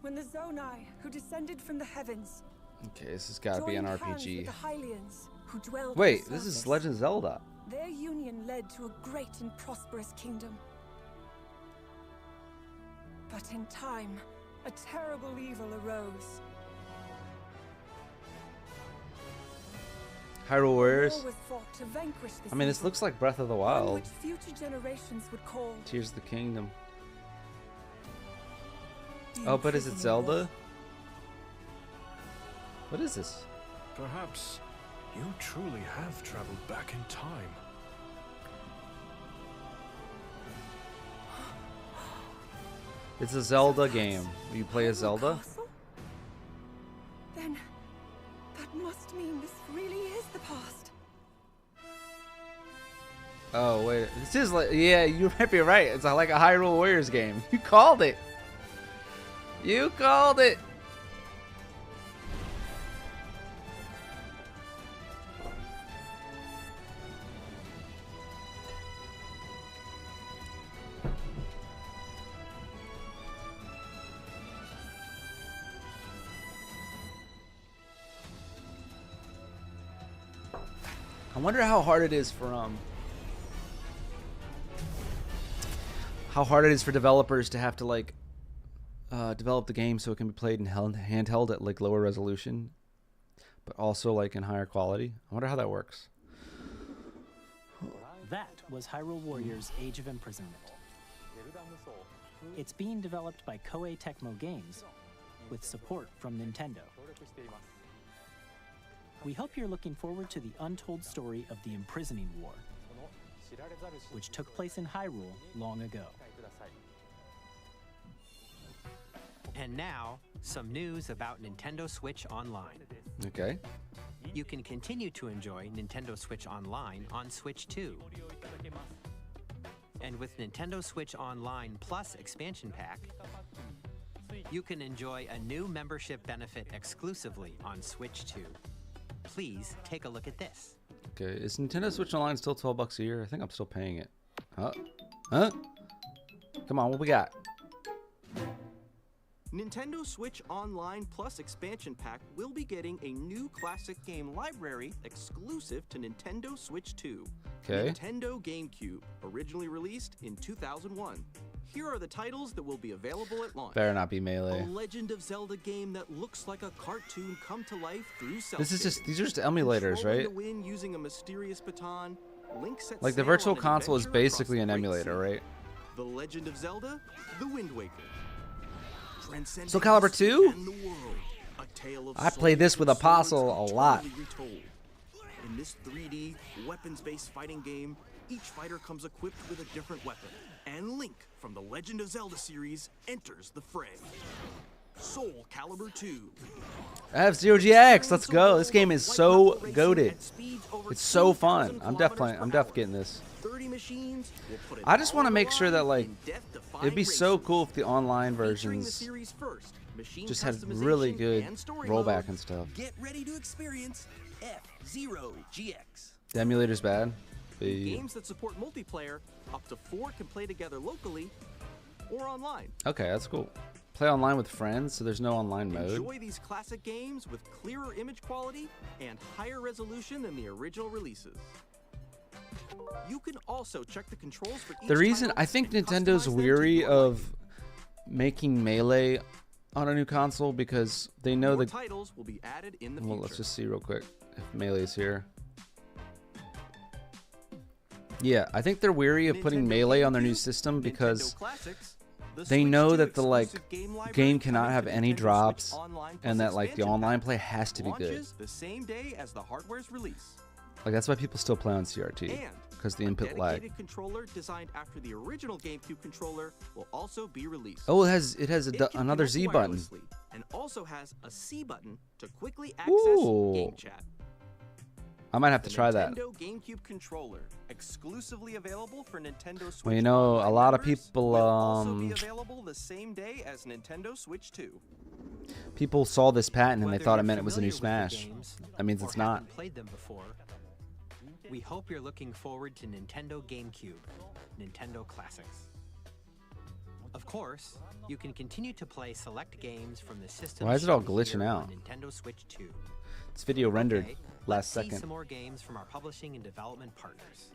When the Zonai, who descended from the heavens, Okay, this has got to be an joined hands RPG. with the Hylians, who dwelled Wait, on the this is surface, Legend of Zelda. Their union led to a great and prosperous kingdom. But in time, a terrible evil arose. Hyrule Warriors. War was fought to vanquish this I mean, this evil, looks like Breath of the one Wild. which future generations would call Tears of the Kingdom. the Oh, but is it imprisoning Zelda? war. What is this? Perhaps you truly have traveled back in time. It's a Zelda game. You play as Zelda? Castle? Then that must mean this really is the past. Oh, wait. This is like, yeah, you might be right. It's like a Hyrule Warriors game. You called it. You called it. I wonder how hard it is for developers to have to like develop the game so it can be played in handheld at like lower resolution, but also like in higher quality. I wonder how that works. That was Hyrule Warriors Age of Imprisonment. It's being developed by Koei Tecmo Games with support from Nintendo. We hope you're looking forward to the untold story of the Imprisoning War, which took place in Hyrule long ago. And now, some news about Nintendo Switch Online. Okay. You can continue to enjoy Nintendo Switch Online on Switch 2. And with Nintendo Switch Online Plus Expansion Pack, you can enjoy a new membership benefit exclusively on Switch 2. Please take a look at this. Okay, is Nintendo Switch Online still $12 a year? I think I'm still paying it. Huh? Come on, what we got? Nintendo Switch Online Plus Expansion Pack will be getting a new classic game library exclusive to Nintendo Switch 2. Okay. Nintendo GameCube, originally released in 2001. Here are the titles that will be available at launch. Better not be Melee. A Legend of Zelda game that looks like a cartoon come to life through cell These are shading. just emulators, Controlling right? the wind using a mysterious baton. Link sets Like the sail Virtual on an Console is adventure across basically the an great emulator, sea. right? The Legend of Zelda: The Wind Waker. Transcending Soul Calibur history 2? and the world. A tale of I played this with souls and Apostle swords a lot. eternally retold. In this 3D, weapons-based fighting game, each fighter comes equipped with a different weapon. And Link from the Legend of Zelda series enters the fray. Soul Calibur 2. F-Zero GX, let's go. This game is so goated. It's so fun. I'm definitely getting this. 30 machines will put it I just want to all make sure that like in death-defying it'd be so races. cool if the online Featuring the versions series first, machine just had customization really good and story rollback mode. and stuff. Get ready to experience F-Zero GX. The emulator's bad. Games that support multiplayer, up to 4 can play together locally or online. Okay, that's cool. Play online with friends, so there's no online mode. Enjoy these classic games with clearer image quality and higher resolution than the original releases. You can also check the controls for each The reason title I think and Nintendo's customize them to weary your of making Melee on a new console because they know More that. titles will be added in the Well, future. let's just see real quick if Melee's here. Yeah, I think they're weary of putting Melee on their new system because they know that the like game cannot have any drops and that like the online play has to be good. Launches the same day as the hardware's release. Like that's why people still play on CRT And because the a input lag. dedicated controller designed after the original GameCube controller will also be released. Oh, it has a It can another connect Z button. wirelessly and also has a C button to quickly access Ooh. game chat. I might have to try that. Nintendo GameCube controller, exclusively available for Nintendo Switch. Well, you know, a Online lot of members, people will also be available the same day as Nintendo Switch 2. people saw this patent and they Whether thought it you're meant it was a new familiar with the Smash. games That means or it's not. haven't played them before, we hope you're looking forward to Nintendo GameCube, Nintendo Classics. Of course, you can continue to play select games from the system. Why is it all shown glitching here out? on Nintendo Switch 2. This video rendered Okay, last let's see second. some more games from our publishing and development partners.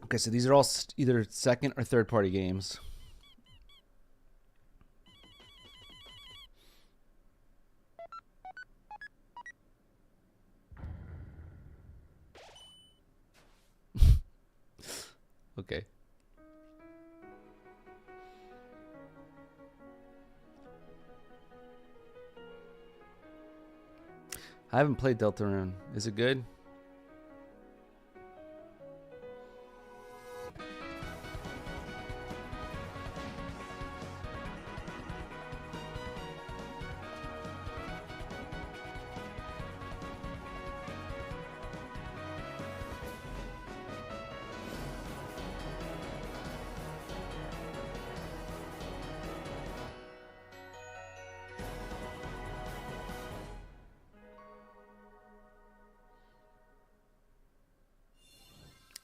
Okay, so these are all either second or third party games. Okay. I haven't played Deltarune. Is it good?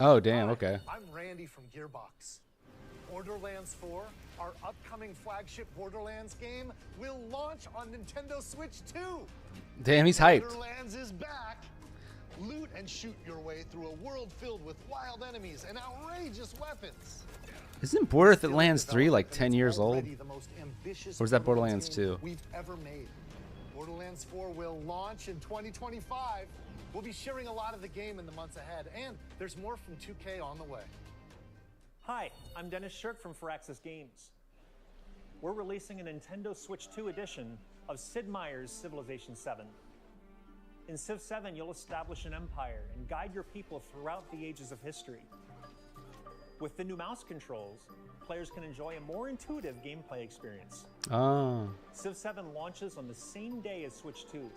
Oh, damn, okay. I'm Randy from Gearbox. Borderlands 4, our upcoming flagship Borderlands game, will launch on Nintendo Switch 2. Damn, he's hyped. Borderlands is back. Loot and shoot your way through a world filled with wild enemies and outrageous weapons. Isn't Borderlands 3 like 10 years old? Or is that Borderlands 2? We've ever made. Borderlands 4 will launch in 2025. We'll be sharing a lot of the game in the months ahead, and there's more from 2K on the way. Hi, I'm Dennis Shirk from Firaxis Games. We're releasing a Nintendo Switch 2 edition of Sid Meier's Civilization 7. In Civ 7, you'll establish an empire and guide your people throughout the ages of history. With the new mouse controls, players can enjoy a more intuitive gameplay experience. Oh. Civ 7 launches on the same day as Switch 2.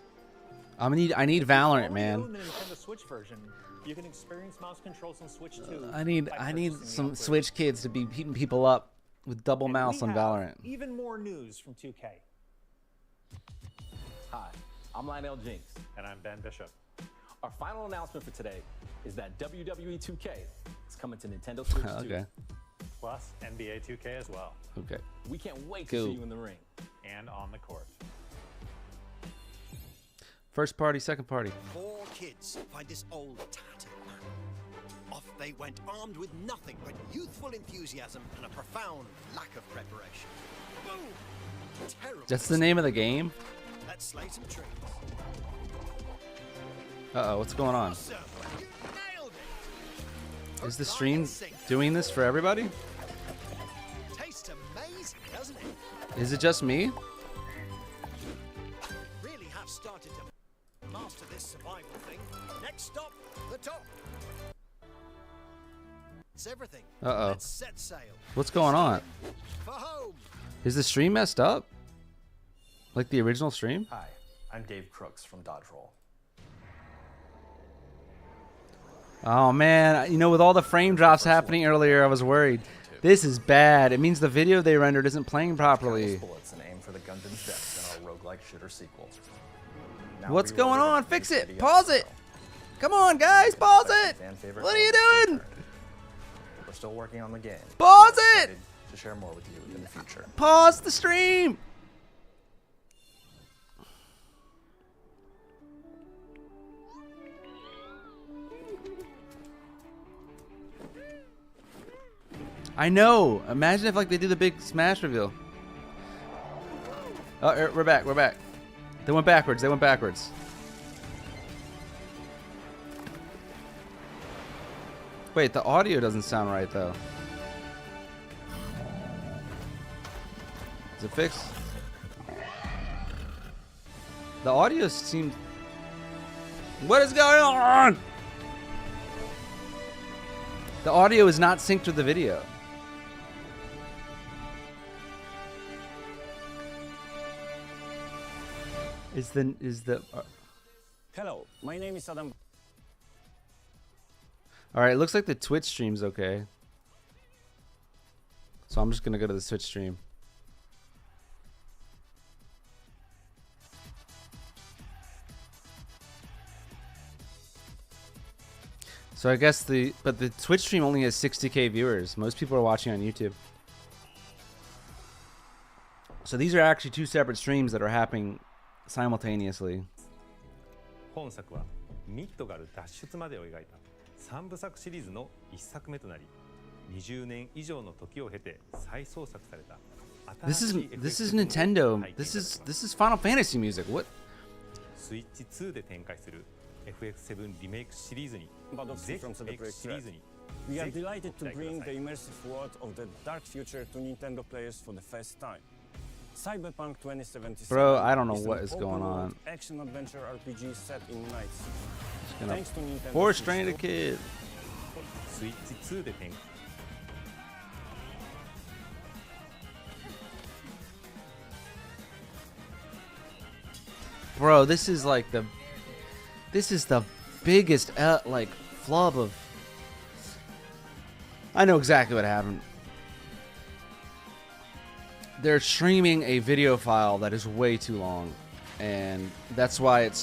I need Valorant, man. In the Nintendo Switch version, you can experience mouse controls on Switch 2. I need some Switch kids to be beating people up with double mouse on Valorant. Even more news from 2K. Hi, I'm Lionel Jinks. And I'm Ben Bishop. Our final announcement for today is that WWE 2K is coming to Nintendo Switch 2. Okay. Plus NBA 2K as well. Okay. We can't wait to see you in the ring. And on the court. First party, second party. 4 kids find this old tattered man. Off they went armed with nothing but youthful enthusiasm and a profound lack of preparation. Boom! Terrible. That's the name of the game? Let's slay some trees. Uh-oh, what's going on? Awesome. You nailed it. Is the stream doing this for everybody? Tastes amazing, doesn't it? Is it just me? Really have started to master this survival thing. Next stop, the top. It's everything. Uh-oh. Let's set sail. What's going on? For home. Is the stream messed up? Like the original stream? Hi, I'm Dave Crooks from Dodge Roll. Oh man, you know, with all the frame drops happening earlier, I was worried. This is bad. It means the video they rendered isn't playing properly. Bullets and aim for the Gundam's depths in our roguelike shooter sequel. What's going on? Fix it. Pause it. Come on, guys, pause it. What are you doing? We're still working on the game. Pause it. To share more with you in the future. Pause the stream. I know. Imagine if like they do the big Smash reveal. Oh, we're back. We're back. They went backwards. They went backwards. Wait, the audio doesn't sound right though. Is it fixed? The audio seems... What is going on? The audio is not synced with the video. Hello, my name is Adam. Alright, it looks like the Twitch stream's okay. So I'm just gonna go to the Twitch stream. So I guess the Twitch stream only has 60k viewers. Most people are watching on YouTube. So these are actually two separate streams that are happening simultaneously. 本作はミッドガル脱出までを描いた3部作シリーズの1作目となり、20年以上の時を経て再創作された。This is Nintendo. This is Final Fantasy music. What? スイッチ2で展開する FF7 リメイクシリーズに、ぜひリメイクシリーズに。We are delighted to bring the immersive world of the dark future to Nintendo players for the first time. Cyberpunk 2077. Bro, I don't know is what an is going open-world on. Action-adventure RPG set in Nights. Just gonna Thanks to Nintendo Poor Switch Stranded 2. Kid. スイッチ2で展開。 Bro, this is like the biggest like flub of. I know exactly what happened. They're streaming a video file that is way too long, and that's why it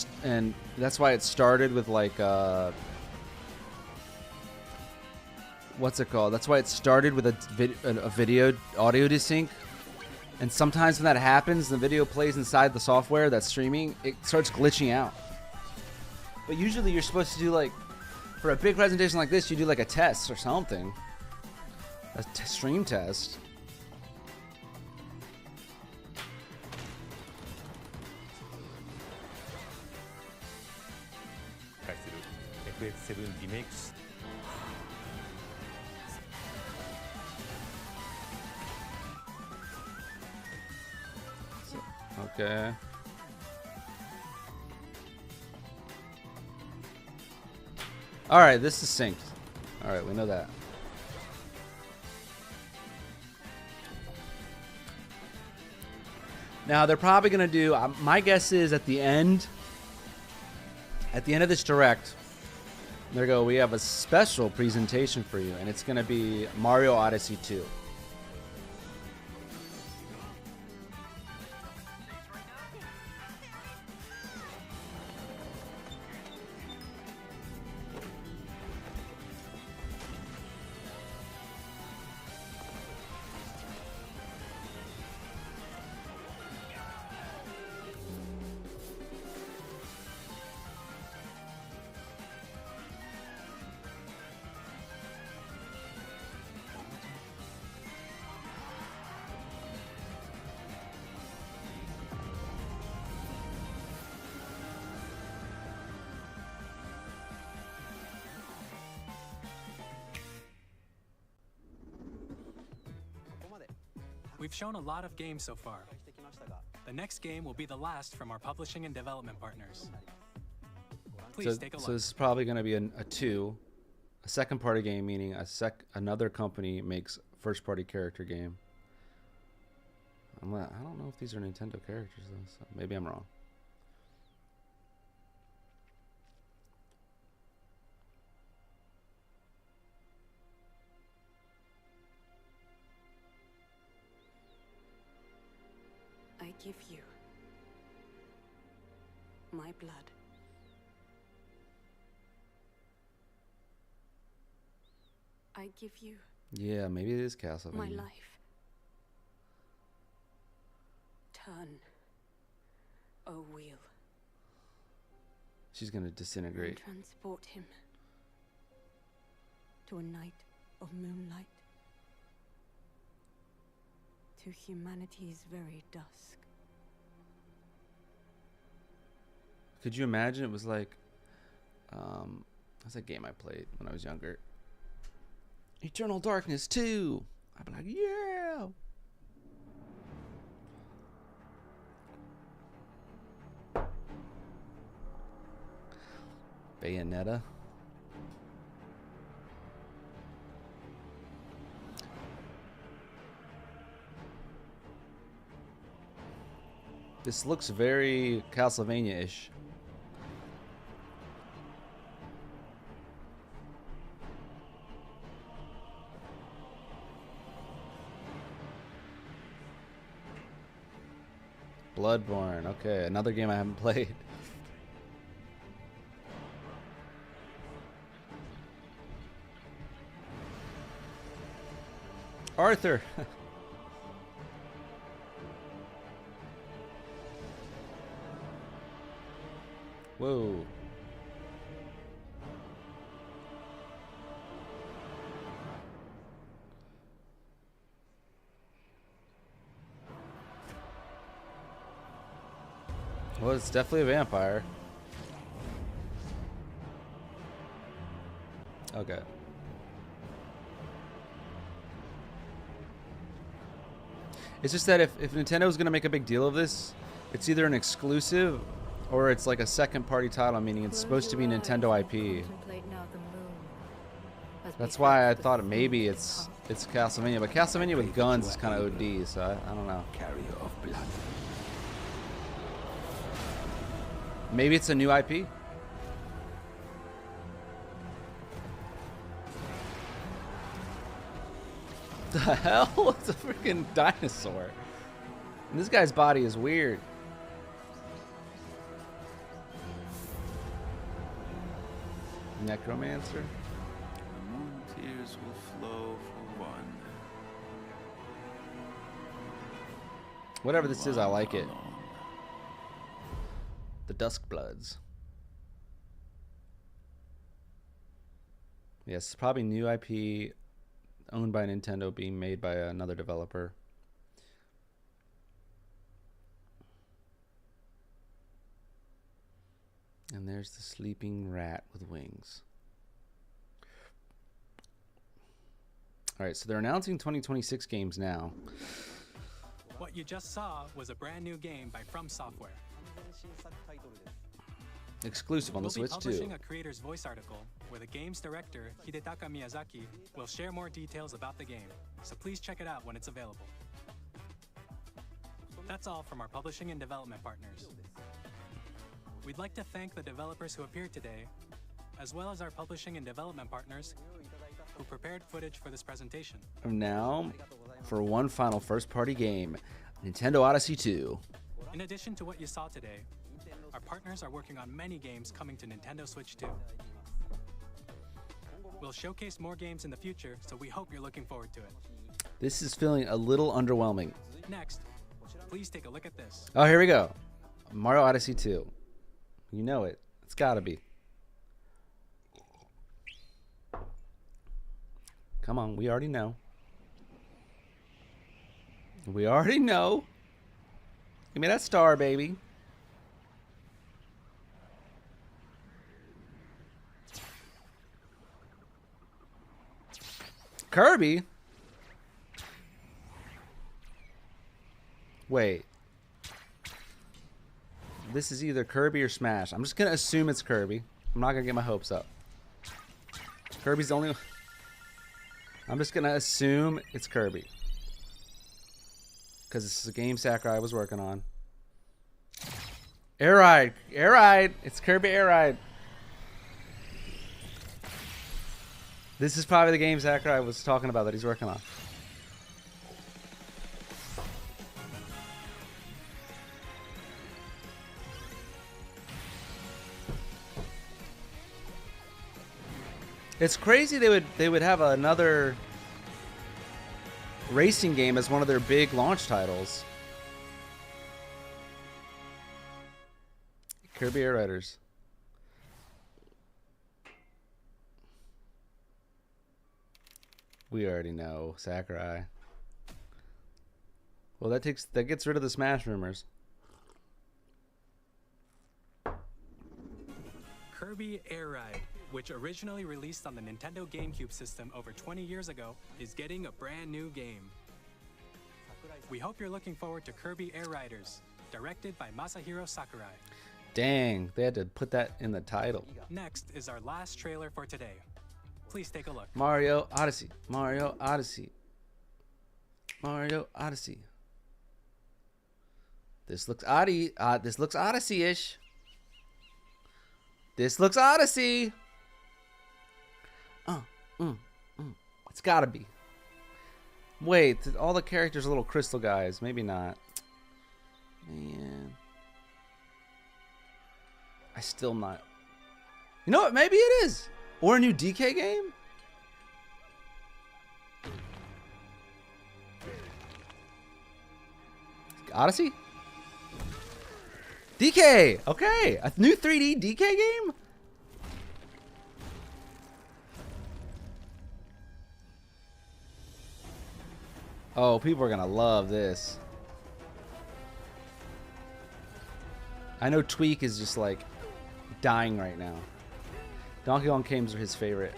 started with like what's it called? That's why it started with a video audio desync. And sometimes when that happens, the video plays inside the software that's streaming, it starts glitching out. But usually you're supposed to do like, for a big presentation like this, you do like a test or something. A stream test. FF7 リメイクし Okay. Alright, this is synced. Alright, we know that. Now, they're probably going to do... my guess is at the end of this direct, there go, we have a special presentation for you, and it's going to be Mario Odyssey 2. We've shown a lot of games so far. The next game will be the last from our publishing and development partners. Please take a look. So this is probably going to be a second party game, meaning another company makes first party character game. I don't know if these are Nintendo characters though, so maybe I'm wrong. I give you my blood. I give you Yeah, maybe it is Castlevania. my life. Turn, O wheel, She's gonna and disintegrate. transport him to a night of moonlight, to humanity's very dusk. Could you imagine it was like, that's a game I played when I was younger. Eternal Darkness 2. I'd be like, yeah. Bayonetta. This looks very Castlevania-ish. Bloodborne. Okay, another game I haven't played. Arthur. Whoa. Well, it's definitely a vampire. Okay. It's just that if Nintendo's going to make a big deal of this, it's either an exclusive or it's like a second-party title, meaning it's supposed to be Nintendo IP. That's why I thought maybe it's Castlevania, but Castlevania with guns is kind of OD, so I don't know. Maybe it's a new IP? The hell? It's a freaking dinosaur. And this guy's body is weird. Necromancer? The moon tears will flow for one. Whatever this is, I like it. The Dusk Bloods. Yes, it's probably new IP owned by Nintendo being made by another developer. And there's the sleeping rat with wings. All right, so they're announcing 2026 games now. What you just saw was a brand new game by FromSoftware. Exclusive on the Switch We'll be too. publishing a creator's voice article where the game's director, Hidetaka Miyazaki, will share more details about the game, so please check it out when it's available. That's all from our publishing and development partners. We'd like to thank the developers who appeared today, as well as our publishing and development partners who prepared footage for this presentation. Now, for one final first-party game, Nintendo Odyssey 2. In addition to what you saw today, our partners are working on many games coming to Nintendo Switch 2. We'll showcase more games in the future, so we hope you're looking forward to it. This is feeling a little underwhelming. Next, please take a look at this. Oh, here we go. Mario Odyssey 2. You know it. It's gotta be. Come on, we already know. We already know. Give me that star, baby. Kirby? Wait. This is either Kirby or Smash. I'm just going to assume it's Kirby. I'm not going to get my hopes up. Kirby's the only... I'm just going to assume it's Kirby. Because this is a game Sakurai was working on. Air Ride. Air Ride. It's Kirby Air Ride. This is probably the game Sakurai was talking about that he's working on. It's crazy they would have another racing game as one of their big launch titles. Kirby Air Riders. We already know Sakurai. Well, that gets rid of the Smash rumors. Kirby Air Ride, which originally released on the Nintendo GameCube system over 20 years ago, is getting a brand new game. We hope you're looking forward to Kirby Air Riders, directed by Masahiro Sakurai. Dang, they had to put that in the title. Next is our last trailer for today. Please take a look. Mario Odyssey. Mario Odyssey. Mario Odyssey. This looks this looks Odyssey-ish. This looks Odyssey. It's gotta be. Wait, all the characters are little crystal guys. Maybe not. Man. I still not. You know what? Maybe it is. Or a new DK game? Odyssey? DK! Okay. A new 3D DK game? Oh, people are gonna love this. I know Tweak is just like dying right now. Donkey Kong games are his favorite.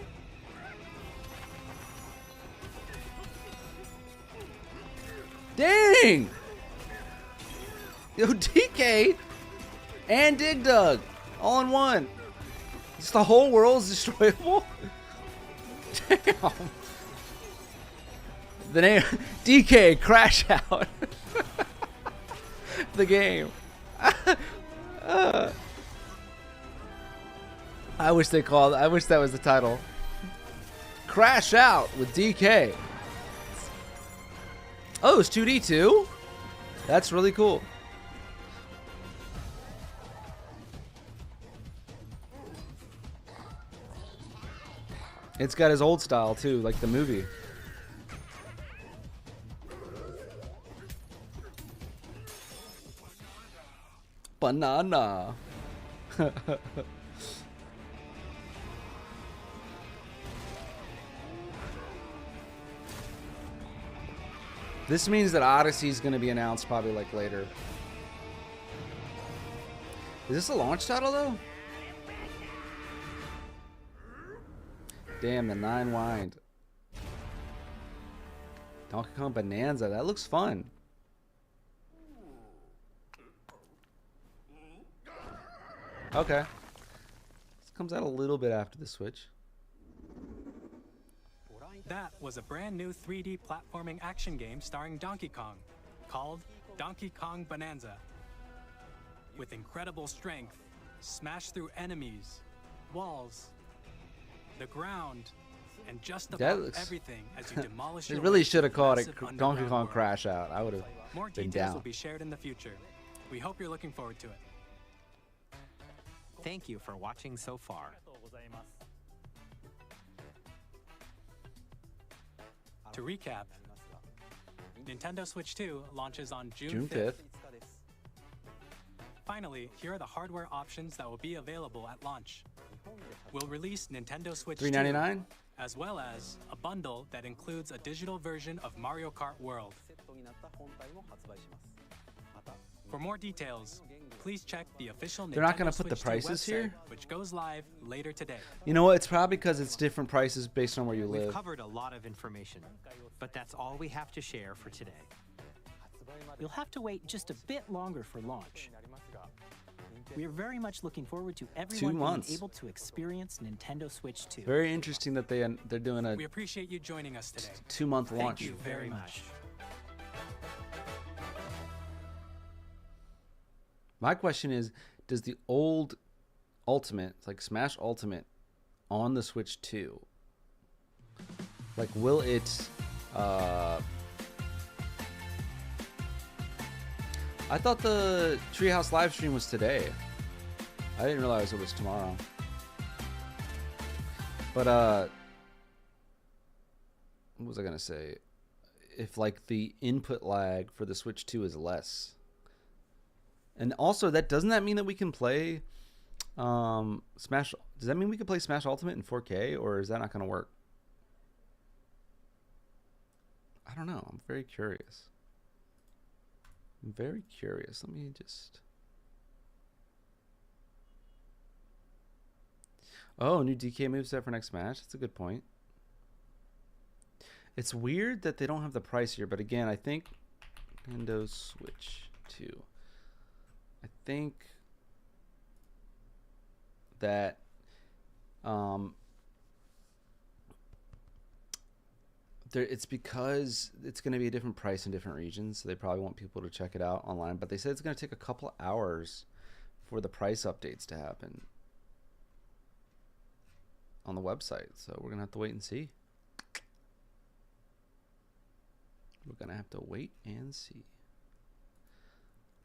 Dang! Yo, DK and Dig Dug all in one. Just the whole world's destroyable? Damn. The name DK Crash Out. The game. I wish that was the title. Crash Out with DK. Oh, it's 2D too? That's really cool. It's got his old style too, like the movie. Banana. This means that Odyssey is going to be announced probably like later. Is this a launch title though? Damn, the 9 wind. Donkey Kong Bonanza. That looks fun. Okay. This comes out a little bit after the Switch. That was a brand new 3D platforming action game starring Donkey Kong, called Donkey Kong Bonanza. With incredible strength, smash through enemies, walls, the ground, and just about everything as you demolish It your really way should have through called massive it Donkey underground Kong world. Crash Out. I would have More been details down. will be shared in the future. We hope you're looking forward to it. Thank you for watching so far. To recap, Nintendo Switch 2 launches on June June 5th. 5th. Finally, here are the hardware options that will be available at launch. We'll release Nintendo Switch 2, $3.99? as well as a bundle that includes a digital version of Mario Kart World. For more details, please check the official They're not Nintendo gonna put the Switch 2 prices website, here? which goes live later today. You know what? It's probably because it's different prices based on where you We've live. covered a lot of information, but that's all we have to share for today. You'll have to wait just a bit longer for launch. We are very much looking forward to everyone months. being able to experience Nintendo Switch 2. Very interesting that they're doing a We appreciate you joining us today. 2-month launch. Thank you very much. My question is, does the old Ultimate, like Smash Ultimate, on the Switch 2, like will it I thought the Treehouse live stream was today. I didn't realize it was tomorrow. But what was I gonna say? If like the input lag for the Switch 2 is less. And also, doesn't that mean that we can play Smash? Does that mean we can play Smash Ultimate in 4K, or is that not going to work? I don't know. I'm very curious. Let me just. Oh, new DK moveset for next Smash. That's a good point. It's weird that they don't have the price here, but again, I think Nintendo Switch 2. I think that it's because it's going to be a different price in different regions, so they probably want people to check it out online. But they said it's going to take a couple hours for the price updates to happen on the website, so we're going to have to wait and see. We're going to have to wait and see.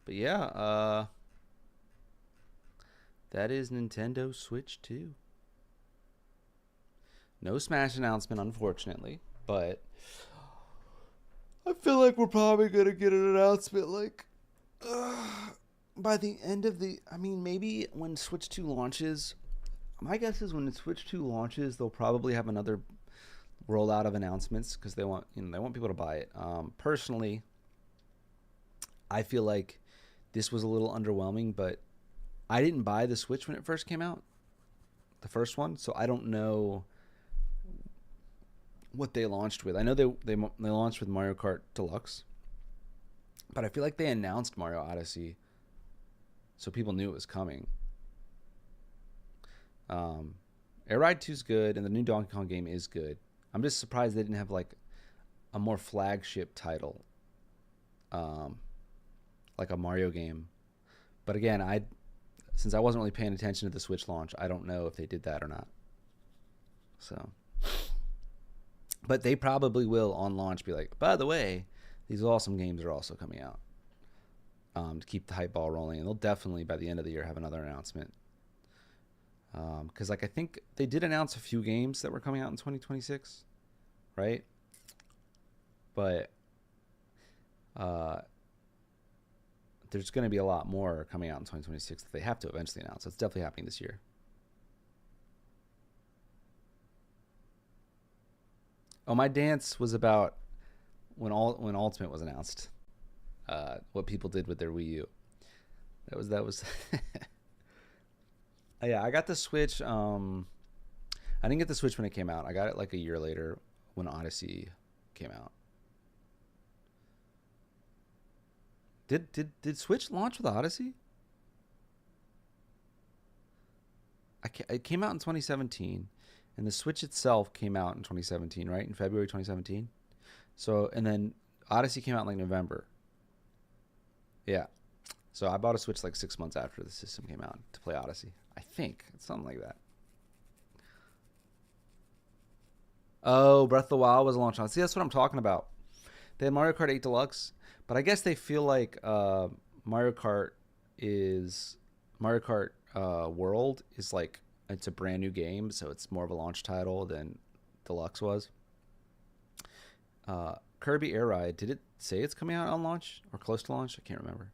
But yeah, that is Nintendo Switch 2. No Smash announcement, unfortunately, but I feel like we're probably going to get an announcement like by the end of the... I mean, maybe when Switch 2 launches... My guess is when the Switch 2 launches, they'll probably have another rollout of announcements because they want people to buy it. Personally, I feel like this was a little underwhelming, but I didn't buy the Switch when it first came out, the first one, so I don't know what they launched with. I know they launched with Mario Kart Deluxe, But I feel like they announced Mario Odyssey, so people knew it was coming. Air Ride 2 is good, and the new Donkey Kong game is good. I'm just surprised they didn't have like a more flagship title, like a Mario game. But again, since I wasn't really paying attention to the Switch launch, I don't know if they did that or not. So, but they probably will on launch be like, by the way, these awesome games are also coming out, to keep the hype ball rolling. And they'll definitely by the end of the year have another announcement. Because like I think they did announce a few games that were coming out in 2026, right? But there's going to be a lot more coming out in 2026 that they have to eventually announce. So it's definitely happening this year. Oh, my dance was about when Ultimate was announced. What people did with their Wii U. That was. Yeah, I got the Switch. I didn't get the Switch when it came out. I got it like a year later when Odyssey came out. Did Switch launch with Odyssey? It came out in 2017, and the Switch itself came out in 2017, right? In February 2017. So, and then Odyssey came out in like November. Yeah. So I bought a Switch like 6 months after the system came out to play Odyssey. I think it's something like that. Oh, Breath of the Wild was launched on. See, that's what I'm talking about. They had Mario Kart 8 Deluxe, but I guess they feel like Mario Kart World is like it's a brand new game, so it's more of a launch title than Deluxe was. Kirby Air Ride, did it say it's coming out on launch or close to launch? I can't remember.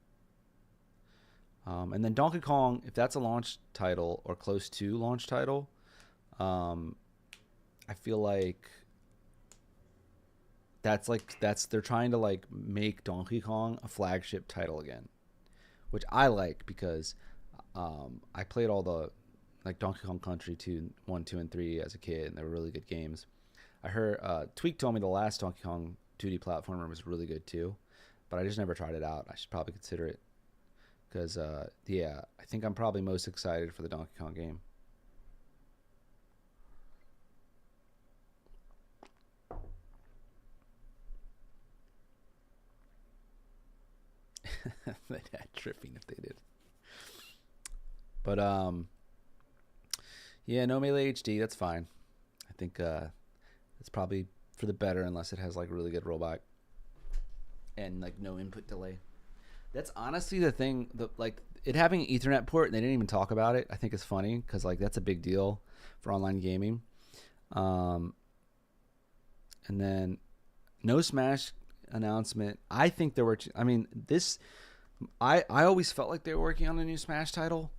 And then Donkey Kong, if that's a launch title or close to launch title, I feel like they're trying to like make Donkey Kong a flagship title again, which I like because I played all the like Donkey Kong Country 1, 2, and 3 as a kid, and they were really good games. I heard Tweak told me the last Donkey Kong 2D platformer was really good too, but I just never tried it out. I should probably consider it. Because, yeah, I think I'm probably most excited for the Donkey Kong game. They'd had tripping if they did. But, yeah, no Melee HD, that's fine. I think it's probably for the better unless it has, like, really good rollback. And, like, no input delay. That's honestly the thing, like it having an Ethernet port, and they didn't even talk about it. I think it's funny because like that's a big deal for online gaming. And then no Smash announcement. I think there were. I always felt like they were working on a new Smash title.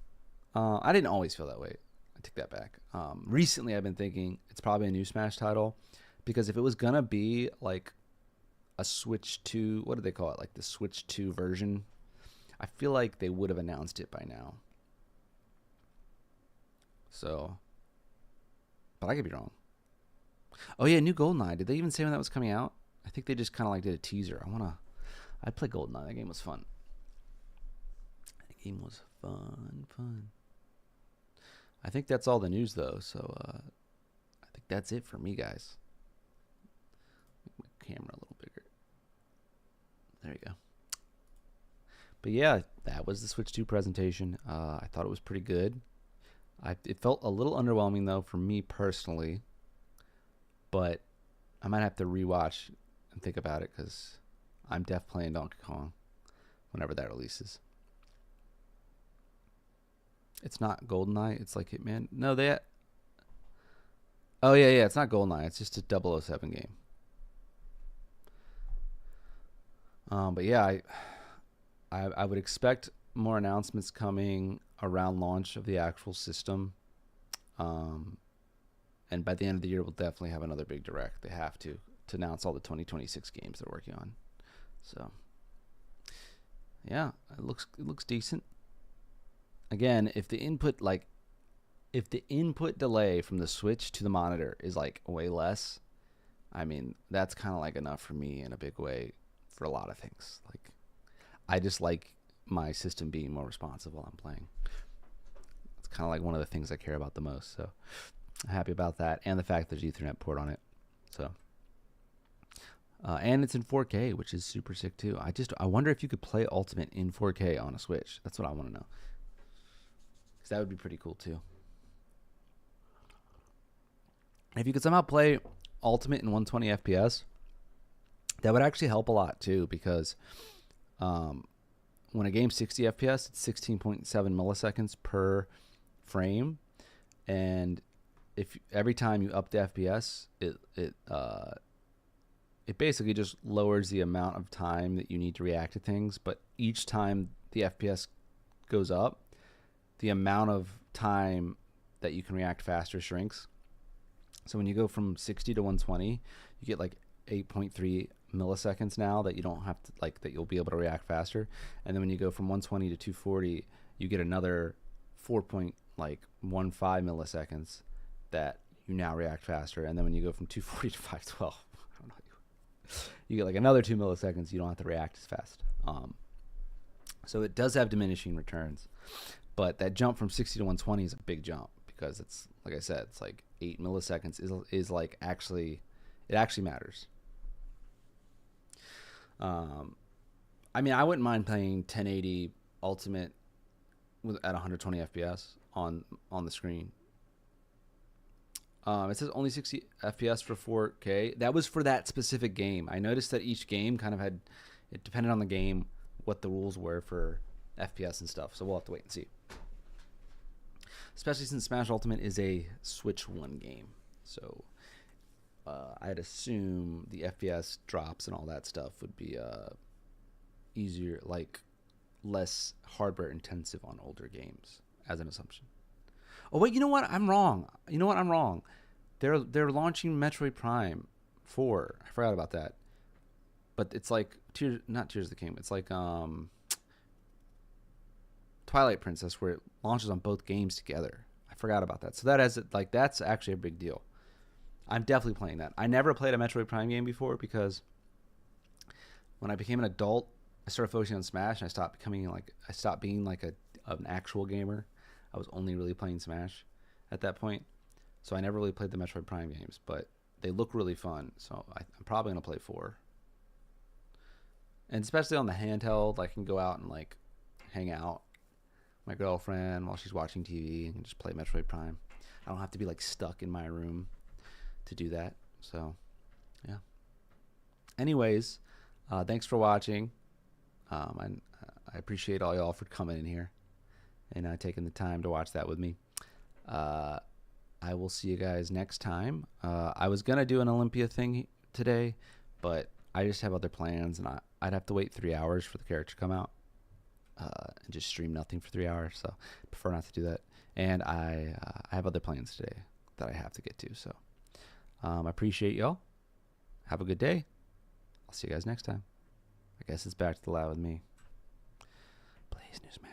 I didn't always feel that way. I take that back. Recently, I've been thinking it's probably a new Smash title because if it was gonna be like a Switch 2, what do they call it? Like the Switch 2 version. I feel like they would have announced it by now. So, but I could be wrong. Oh yeah, new GoldenEye. Did they even say when that was coming out? I think they just kind of like did a teaser. I'd play GoldenEye. That game was fun. That game was fun. I think that's all the news though. So, I think that's it for me, guys. Make my camera a little bigger. There you go. But yeah, that was the Switch 2 presentation. I thought it was pretty good. It felt a little underwhelming though for me personally, but I might have to rewatch and think about it because I'm def playing Donkey Kong whenever that releases. It's not GoldenEye. It's like Hitman. No, oh yeah, it's not GoldenEye. It's just a 007 game. But yeah, I would expect more announcements coming around launch of the actual system. And by the end of the year, we'll definitely have another big direct. They have to announce all the 2026 games they're working on. So yeah, it looks decent. Again, if the input delay from the Switch to the monitor is like way less, I mean, that's kind of like enough for me in a big way for a lot of things. Like I just like my system being more responsive while I'm playing. It's kind of like one of the things I care about the most. So I'm happy about that, and the fact there's Ethernet port on it. So and it's in 4K, which is super sick too. I wonder if you could play Ultimate in 4K on a Switch. That's what I want to know, because that would be pretty cool too. If you could somehow play Ultimate in 120 FPS, that would actually help a lot too, because when a game's 60 FPS, it's 16.7 milliseconds per frame, and if every time you up the FPS, it basically just lowers the amount of time that you need to react to things. But each time the FPS goes up, the amount of time that you can react faster shrinks. So when you go from 60 to 120, you get like 8.3 milliseconds now that you don't have to, like, that you'll be able to react faster. And then when you go from 120 to 240, you get another 4.15 milliseconds that you now react faster. And then when you go from 240 to 512, I don't know, you get like another 2 milliseconds. You don't have to react as fast. So it does have diminishing returns, but that jump from 60 to 120 is a big jump, because it's, like I said, it's like 8 milliseconds is like actually, it actually matters. I mean, I wouldn't mind playing 1080 Ultimate at 120 FPS on the screen. It says only 60 FPS for 4K. That was for that specific game. I noticed that each game kind of had, it depended on the game, what the rules were for FPS and stuff. So we'll have to wait and see. Especially since Smash Ultimate is a Switch 1 game. So I'd assume the FPS drops and all that stuff would be easier, like less hardware intensive on older games, as an assumption. Oh wait, you know what? I'm wrong. They're launching Metroid Prime 4. I forgot about that. But it's like not Tears of the Kingdom. It's like Twilight Princess, where it launches on both games together. I forgot about that. So that's actually a big deal. I'm definitely playing that. I never played a Metroid Prime game before, because when I became an adult, I started focusing on Smash, and I stopped being like an actual gamer. I was only really playing Smash at that point. So I never really played the Metroid Prime games, but they look really fun. So I'm probably going to play 4. And especially on the handheld, I can go out and like hang out with my girlfriend while she's watching TV and just play Metroid Prime. I don't have to be like stuck in my room to do that. So yeah. Anyways, thanks for watching. I appreciate all y'all for coming in here and taking the time to watch that with me. I will see you guys next time. I was going to do an Olympia thing today, but I just have other plans, and I'd have to wait 3 hours for the character to come out and just stream nothing for 3 hours, so I prefer not to do that. And I have other plans today that I have to get to, so I appreciate y'all. Have a good day. I'll see you guys next time. I guess it's back to the lab with me. Please, Newsman.